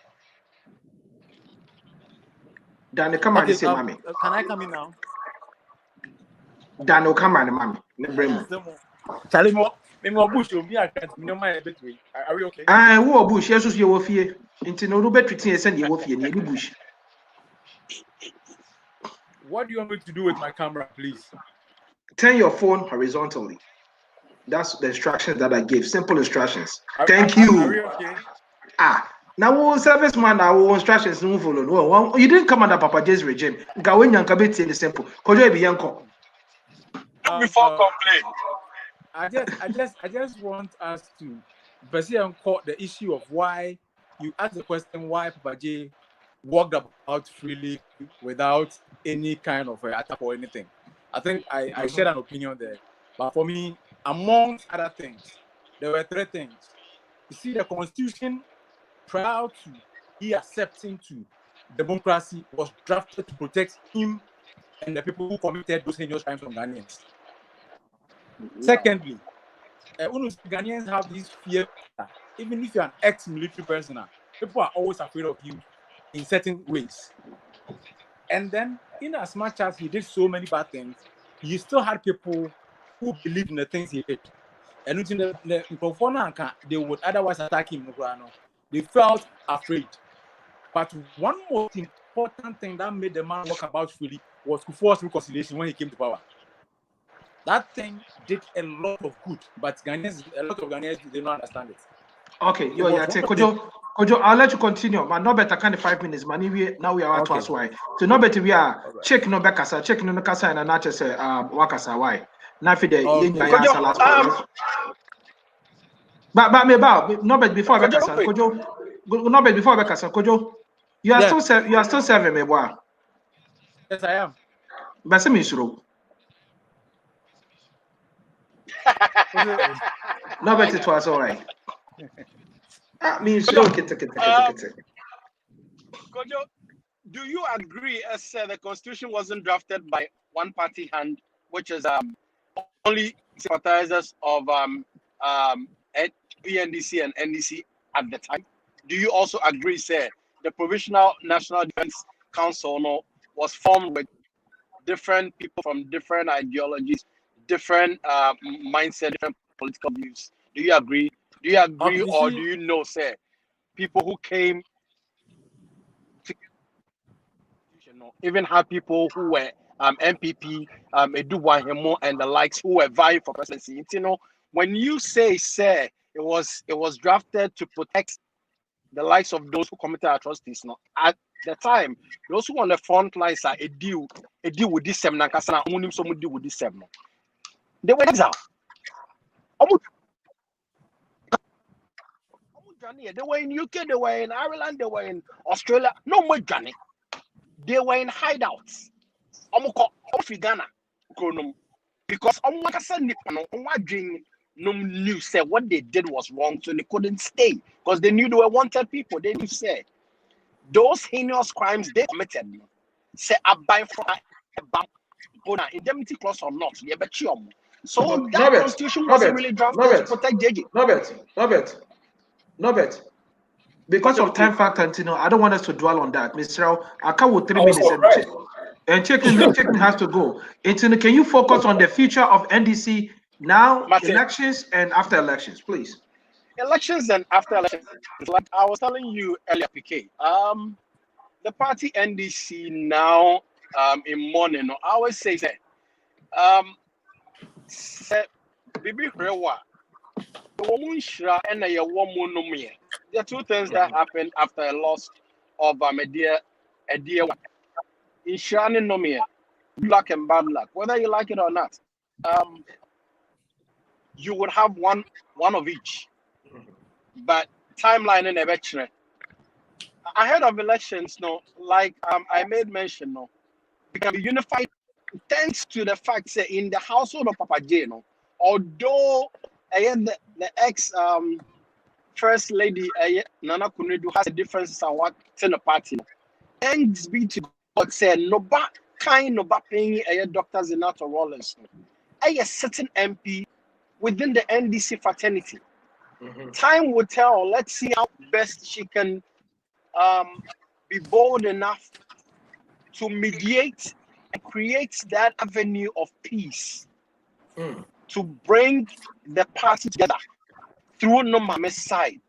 Then the camera say mommy. Can I come in now? Dan no camera mommy. Charlie mo bush will be at my between. Are we okay? Who bush? Yes, you will fear. Into no better thing send you off any bush. What do you want me to do with my camera, please? Turn your phone horizontally. That's the instructions that I gave. Simple instructions. Thank you. Are we okay? Now serviceman, our instructions no follow. No, you didn't come under Papa J's regime. Gawen Yankabit in the simple. Could you be Yanko? Before complain. I just want us to basically court the issue of why you asked the question why Papa J walked about freely without any kind of attack or anything. I think I shared an opinion there. But for me, among other things, there were three things. You see, the Constitution, prior to he accepting to democracy, was drafted to protect him and the people who committed those heinous crimes on Ghanaians. Secondly, Ghanaians have this fear that even if you're an ex-military person, people are always afraid of you in certain ways. And then, in as much as he did so many bad things, he still had people who believed in the things he did. And they would otherwise attack him. They felt afraid. But one most important thing that made the man walk about freely was Kufuor's reconciliation when he came to power. That thing did a lot of good, but a lot of Ghanaians did not understand it. Okay, Kojo, I'll let you continue. But no better kind of 5 minutes. Man, now we are at us why. So no better we are check no bekasa, check no kasa and not just wakasa why. Now for the last but me about no better before bekasa. Kojo, no better before bekasa. Kojo, you are still serving me, boy. Yes, I am. But me sure. No, but it was all right. I mean, so Kojo, do you agree as the constitution wasn't drafted by one party hand, which is only sympathizers of PNDC and NDC at the time? Do you also agree, sir, the Provisional National Defense Council was formed with different people from different ideologies, different mindset, different political views? Do you agree? Do you agree, or do you know, sir, people who came to even have people who were MPP, Edu Wahemo and the likes who were vying for presidency? You know, when you say, sir, it was drafted to protect the likes of those who committed atrocities. No, at the time, those who on the front lines are a deal with this seven. Deal with this seven. They were exiled. They were in UK, they were in Ireland, they were in Australia. No more Johnny. They were in hideouts. Ghana. Because knew said what they did was wrong, so they couldn't stay because they knew they were wanted people. They knew say those heinous crimes they committed. Say abide for indemnity clause or not. So that constitution wasn't really drafted to protect JJ. Norbert. Because of time factor, I don't want us to dwell on that. Mr. I can't with 3 minutes and checking has to go. Can you focus on the future of NDC now, elections and after elections, please? Elections and after elections. Like I was telling you earlier, PK. The party NDC now in morning. I always say that Bibi Rewa, the woman shra and a woman no me. There are two things that happened after a loss of a dear in Shani no me. Luck and bad luck, whether you like it or not. You would have one of each, but timeline in election ahead of elections, like I made mention, we can be unified thanks to the fact that in the household of Papa J, although the ex first lady Nana Kunedu has differences on what in the party. Thanks be to God, said no paying Dr. J.J Rawlings, a certain MP within the NDC fraternity. Time will tell. Let's see how best she can be bold enough to mediate and create that avenue of peace to bring the party together through Nomame's side.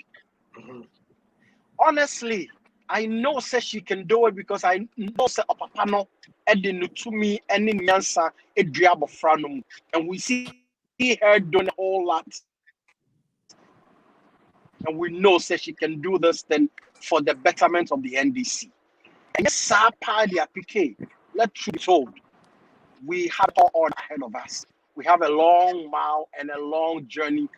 Honestly, I know she can do it because I know Opapano Edinu to me and in Yansa Edriabo Franum, and we see her doing a whole lot. And we know she can do this then for the betterment of the NDC. And yes, party PK, let's be told, we have it all ahead of us. We have a long mile and a long journey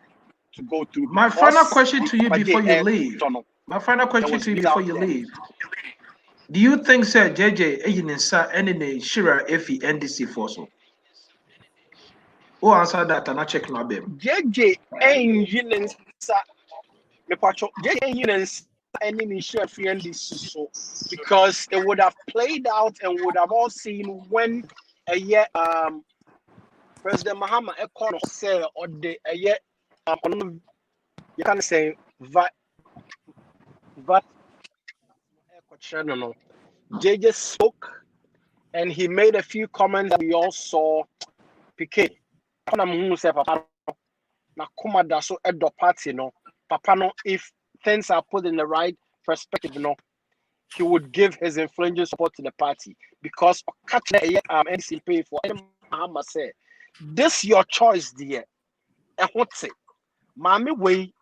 to go through. My final question to you before you leave. Do you think, sir, JJ Ejinsa and Shira Efi NDC Force? Who answered that and I check my baby? JJ Ejinsa, enemy share NDC because it would have played out and would have all seen when a year President Mahama Ekon say or the a year you can say JJ spoke and he made a few comments that we all saw. PK Papa, if things are put in the right perspective, he would give his influential support to the party because NDC pay for Mahama say this your choice, dear. And what's it? Mami way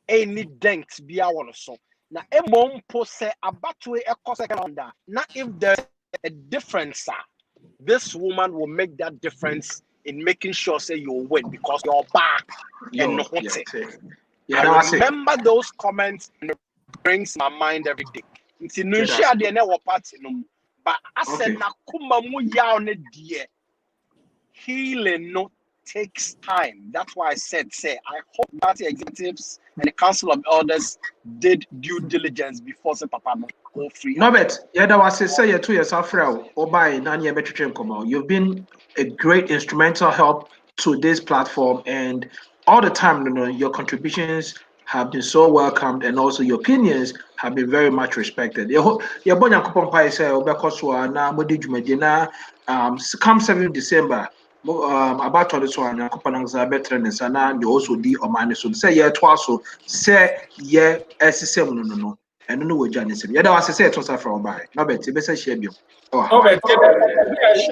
any dent be our so. Now a mom post say about to a cost calendar. Now if there's a difference, this woman will make that difference in making sure say you win because you're back and not what's it. I remember those comments and it brings my mind every day. But I said, "Nakuma mu ya on dear healing no takes time. That's why I said, I hope that the executives and the council of elders did due diligence before the papa no free. Norbert, that was say 2 years after or by Nanya Betritrim Komo. You've been a great instrumental help to this platform, and all the time, your contributions have been so welcomed, and also your opinions have been very much respected. Your bonya kupon pai say obekoswa na modi dwumadina come 7th December. About 21 kupon anza betrens and you also di omane so say year twaso say year SSM no. And no way, Johnny said, yeah, I say it was from by. No, but it's a shame. Oh, but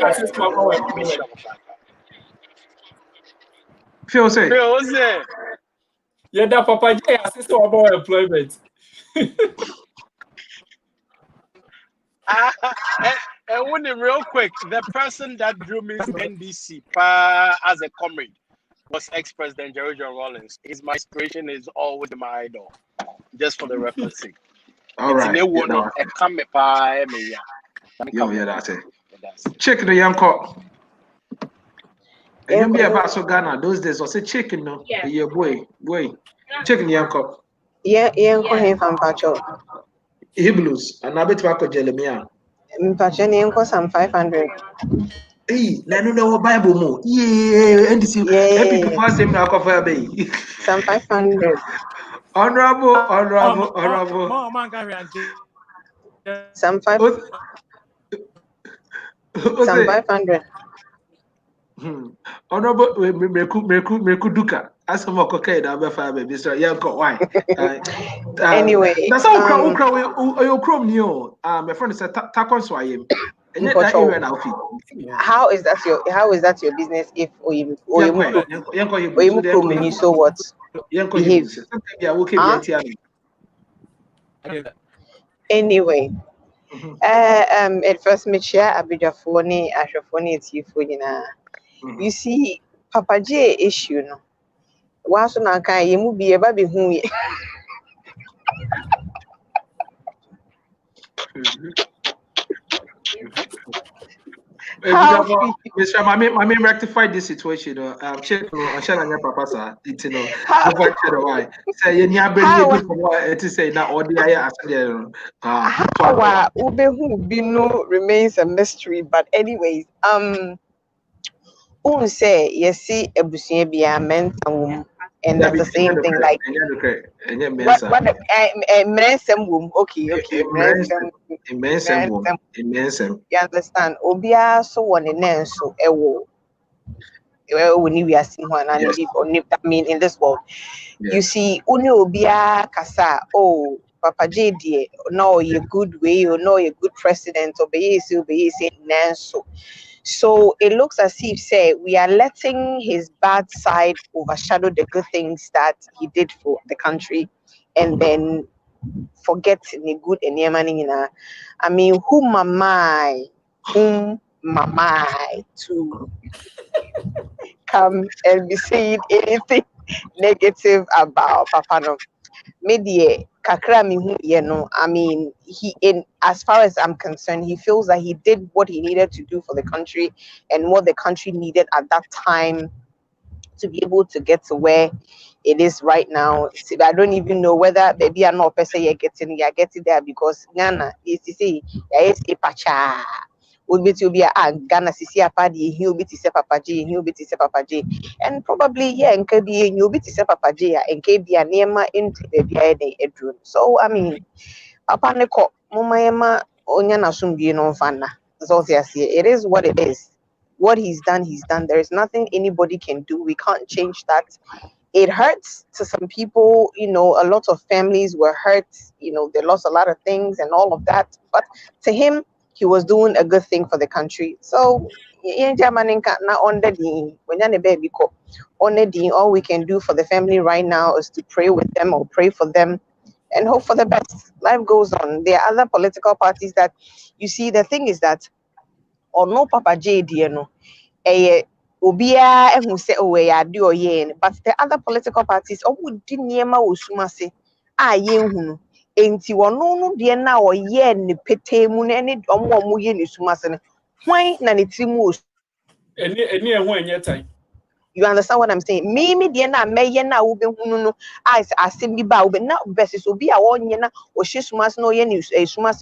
assist my employment. Phil say, yeah, that Papa J assist our employment. And when real quick, the person that drew me to NBC as a comrade was ex-president J.J Rawlings. My inspiration is always my idol, just for the reference sake. All right. Yeah, that's it. Check the young cop. And you be about so Ghana those days. I say chicken, no. Yeah, boy. Chicken the young cop. Yeah, him from Pacho. Hebrews and I bet you Jeremiah. Pacho some 500. Hey, no Bible more. Yeah, and see people pass him now cover bay. Some 500. Honorable. Some 500. Some 500. Honorable Meku Duka. As some of cocaine, I'll be fine, Mr. Yanko. Why? Anyway, that's how you chrome new. My friend said, Takon Swayim. How is that your business if you so what? Behave. Anyway, at first me share abidafoni ashafoni etifo. You see, Papa J issue no. Waso na kan yemu bi eba be hu ye. Mr. Mami rectify this situation. Check on Shalanya Papa sir. It's why. Say you to say now all the how Ubehu Bino remains a mystery, but anyways, say yes, see a busia be a men and that's the same thing like what okay. You understand? Obia so one in so ewo. When we are seeing one and I mean in this world. You see, uni obia kasa, oh Papa J no you good way, or no you good president, obey nanso. So it looks as if say we are letting his bad side overshadow the good things that he did for the country, and then forget the good and yamani. I mean, whom am I to come and be saying anything negative about Papa no? Maybe kakra mi hu ye no. I mean, as far as I'm concerned, he feels that he did what he needed to do for the country and what the country needed at that time to be able to get to where it is right now. See, I don't even know whether maybe I'm not person you're getting there because Ghana is to say is a pacha. Would be to be a Ghana Sisi Apadi, he'll be to say Papa J, he'll be to say Papa J, and probably and KB, you'll be to say Papa J, and KB and Nema into the bedroom. So I mean, Papa Neko, Momayama, Onyana Sumbi no fana. So it is what it is. What he's done, he's done. There is nothing anybody can do. We can't change that. It hurts to some people, a lot of families were hurt, they lost a lot of things and all of that. But to him, he was doing a good thing for the country. So, all we can do for the family right now is to pray with them or pray for them and hope for the best. Life goes on. There are other political parties that, you see, the thing is that, no Papa J, Obia and who say, oh, we are doing, but the other political parties, didn't usumase, yen enti no de na oye ne pete mu na ne omo ye ne sumase ne hwan na ne trimu eni ehun enye tai You understand what I'm saying? Me na me na ube hunu as asembi ba ube na versus obi a wonye na o shisumas no ye ni sumas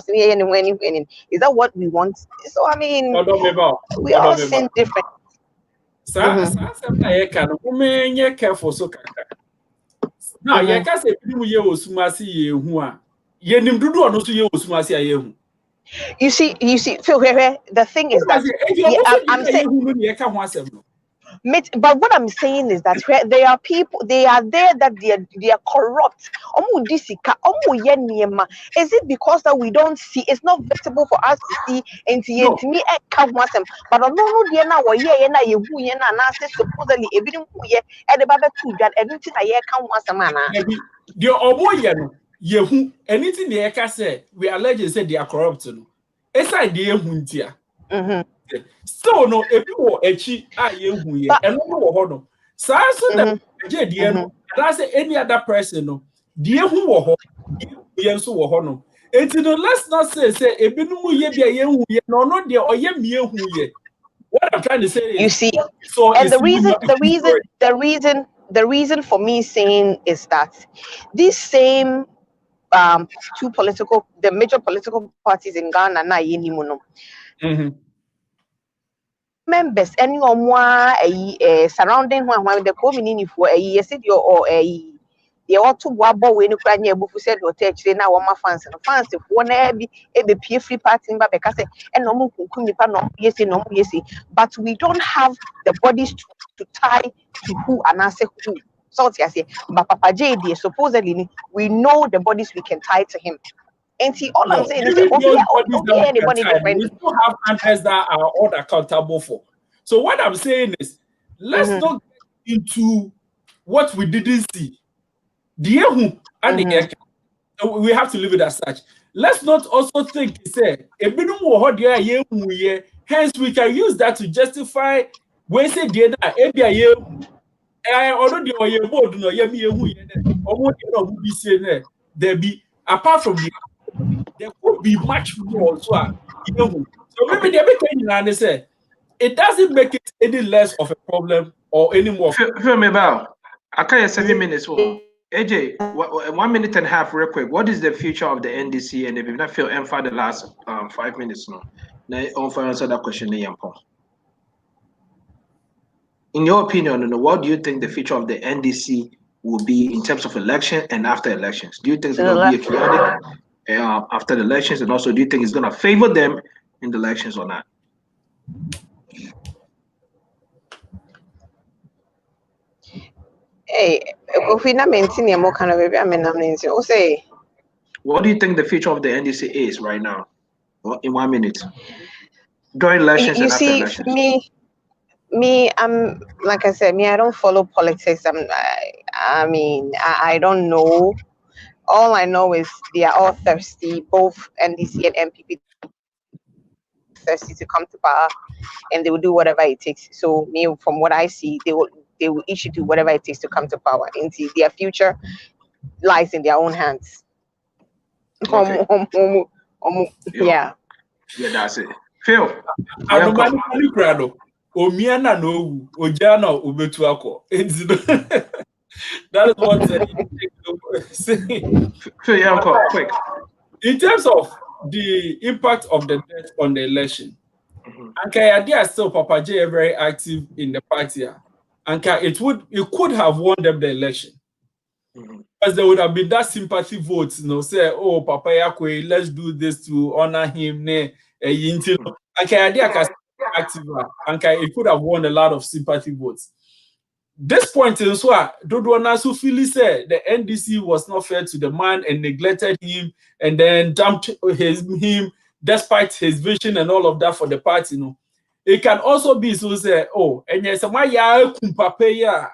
ye ni when. Is that what we want? So I mean, we all seem different. I can women careful so now ye can say people ye osumasi ye hu a ye nim dudu ono so ye osumasi a ye hu. You see, Phil, the thing is that I'm saying. But what I'm saying is that there are people, they are there that they are corrupt. Is it because that we don't see? It's not visible for us to see. And to me, but no, they now na supposedly everything at the Baba too that anything I can't want some man. The obo yehu anything they can say we allege say they are corrupt. No, eside they huntia. So no, if you were echi yehu ye, and no wo ho no. So that je no, that's any other person no. Die hu wo ho, ye nso wo ho no. No, let's not say ebinu ye bia yehu ye no no de oye me hu ye. What I'm trying to say is, you see, so and the reason for me saying is that these same the major political parties in Ghana na yenimuno members any surrounding one the community for yesterday or they ought to wabo when you cry near Bufu said or text now my fans if one be a free party because and no but we don't have the bodies to tie to who and answer who. So but Papa JD supposedly we know the bodies we can tie to him. And see, all I'm saying is anybody different. We still have answers that are all accountable for. So what I'm saying is, let's not get into what we didn't see. We have to leave it as such. Let's not also think, hence we can use that to justify when say there be apart from there could be much more. So maybe they say it doesn't make it any less of a problem or any more. Feel me about. I can't 7 minutes. AJ, 1 minute and a half, real quick. What is the future of the NDC? And if you not feel for the last 5 minutes now, now answer that question. In your opinion, what do you think the future of the NDC will be in terms of election and after elections? Do you think it's going to be a chaotic after the elections, and also do you think it's going to favor them in the elections or not? Hey, if we not maintain more kind of baby, what do you think the future of the NDC is right now? In 1 minute, during elections and after elections. Me, I'm like I said, I don't follow politics. I mean, I don't know. All I know is they are all thirsty, both NDC and MPP thirsty to come to power, and they will do whatever it takes. So me, from what I see, they will each do whatever it takes to come to power. Until their future lies in their own hands. Okay. Yeah, that's it. Phil. Omiana no Ojana Ubetuako. That is what saying. Quick. In terms of the impact of the death on the election, Anka still Papa J very active in the party. Anka it could have won them the election. Because there would have been that sympathy vote, say, oh Papa Yakwe, let's do this to honor him. Anka active and it could have won a lot of sympathy votes. This point in Swa, Dodo Nasu Philly said the NDC was not fair to the man and neglected him and then dumped him despite his vision and all of that for the party. It can also be so say, oh, and yes, my ya kumpapeya,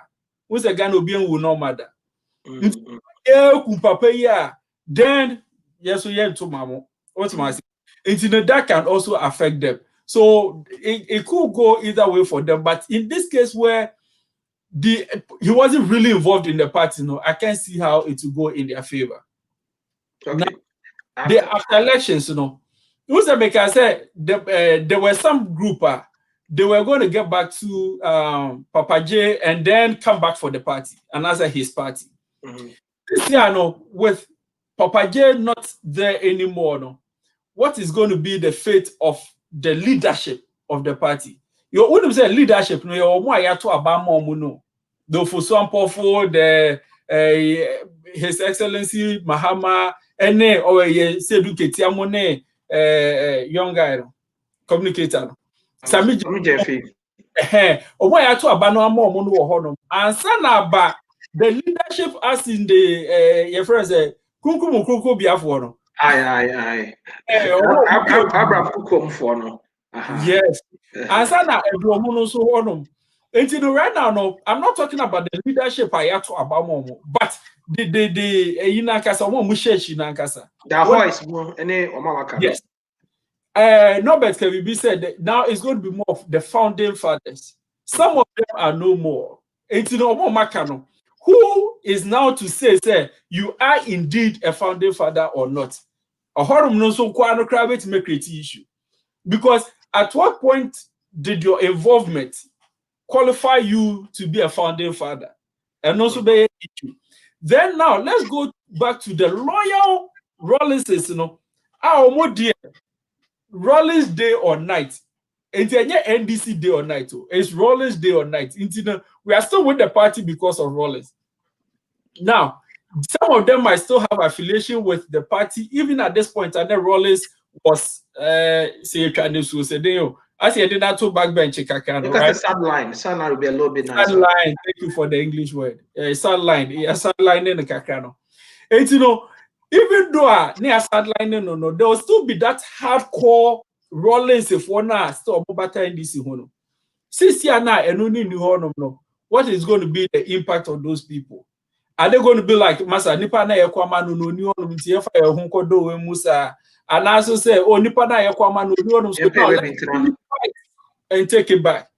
who's a Gano being will no matter. Then yes, we to Mamo. That can also affect them. So it could go either way for them, but in this case where he wasn't really involved in the party, I can't see how it will go in their favor. Okay. After elections, because there were some group they were going to get back to Papa J and then come back for the party, and answer his party. This year, no, with Papa J not there anymore, no, what is going to be the fate of the leadership of the party? You wouldn't say leadership, no, you're more to Obama, no. Though for some for the His Excellency Mahama, ene or ye Sedu Ketiamone, young guy, communicator. Sami Jeffy. Omo ya to aba no amom no wo ho no. Ansa na ba the leadership as in the your friends kunkum biafo no. Aye. Abraham kukom for no. Yes. Ansa na eduomo no so ho no. Until right now, no, I'm not talking about the leadership I have to about momo, but the inankasa mo musheshi nankasa. The voice any omawaka. Yes. Norbert Kevibi said that now it's going to be more of the founding fathers. Some of them are no more. Who is now to say you are indeed a founding father or not? Issue. Because at what point did your involvement qualify you to be a founding father? And also be an issue. Then now let's go back to the loyal Rawlings, our dear. Rawlings day or night. It's NDC day or night. It's Rawlings day or night. We are still with the party because of Rawlings. Now, some of them might still have affiliation with the party, even at this point. And then Rawlings was say trying to say, as he did not to backbench Kakano, right? Sideline will be a little bit nice. Sideline. Thank you for the English word. Sideline. Yeah, sideline in the Kakano. And even though near sideline, no, there will still be that hardcore Rawlings if one still better in this hono. Since you are now and only new hono, no, what is going to be the impact on those people? Are they going to be like Masa Nipa na Yakwama no new hono mtiyefa ya hunko do Musa and also say oh Nipa na Yakwama no new hono and take it back?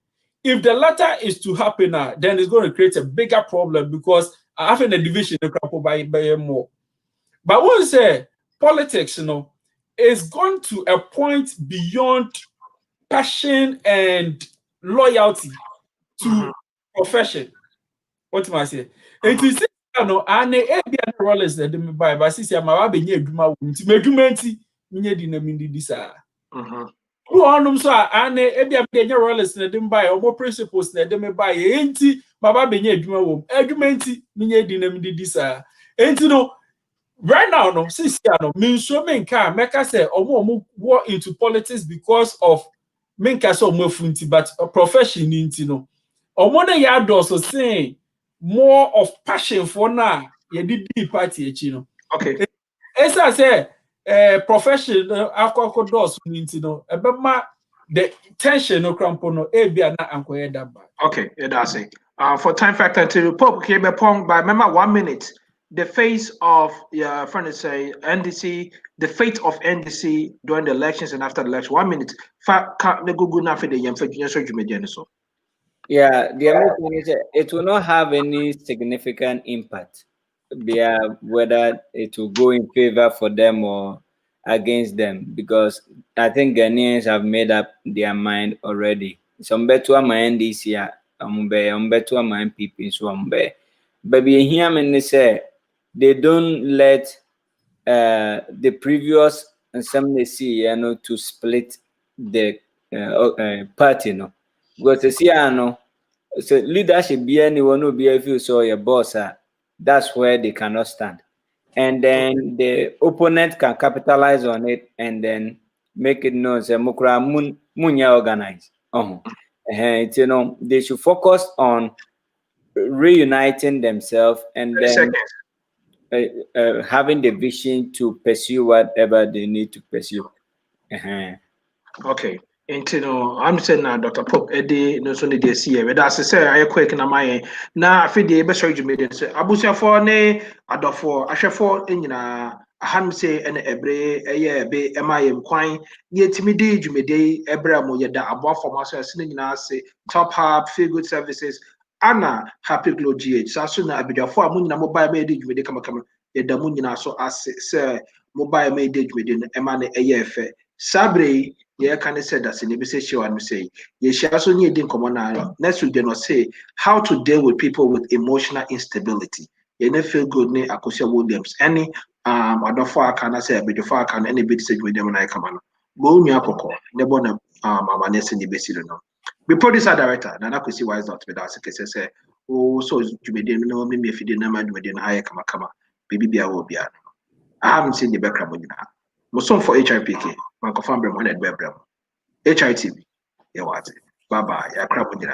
If the latter is to happen now, then it's going to create a bigger problem because having a division by more. But what we say, politics, is gone to a point beyond passion and loyalty to profession. What am I saying? It is and Rawlings that they buy, but since I'm a baby, who are so and Rawlings that they buy or more principles that they may buy. Ain't my baby, right now, no, since means so many can make us say or more into politics because of menka so more funty, but a profession into or more than yard also saying more of passion for now. You did the party, Okay. As I say, profession alcohol doors into about the tension no crampono, Abia na ankoye that bad. Okay, that's it. For time factor until Pope came upon by remember 1 minute. The face of your friend is say NDC, the fate of NDC during the elections and after the election. 1 minute. Yeah, the other thing is it will not have any significant impact, whether it will go in favor for them or against them, because I think Ghanaians have made up their mind already. Some better my NDC, better my NPP, so but we hear me say they don't let the previous assembly to split the party, because the so leadership be anyone who be if you saw your boss, that's where they cannot stand, and then the opponent can capitalize on it and then make it known say mukra munya organize. And they should focus on reuniting themselves and then having the vision to pursue whatever they need to pursue. Okay. I'm saying now, Dr. Pope, Eddie, no Sunday this year. But as I say, I quick in my now. I feel the best surgery made it. Abusia for ne, Adolfo, Ashafo, in a ham say, and every a year be MIM quine, near timidity, you may day, Ebra Moyada, above for myself, sitting say, top hub, feel good services, Anna, happy glow GH. So soon I be there for a moon, mobile made it, you may come, yet the moon, so as say, mobile made it within a man a year fair. Sabre. Yeah, can say that in the say and say, ye she also need in common. Next week, they not say how to deal with people with emotional instability. You never feel good, ne Akosia Williams. Any other far can I say, but the far can any bit say with them when I come on. Go near Coco, never Amanes in the basis. The producer director, Nana Kusi wise not with us. Say, oh, so you may know me if you didn't mind within higher kama. Baby, be a will be. I haven't seen the background with that. Most for HRPK, Manco Family 100 Webram. HITV. Yeah, what? Bye bye. Yeah, crap with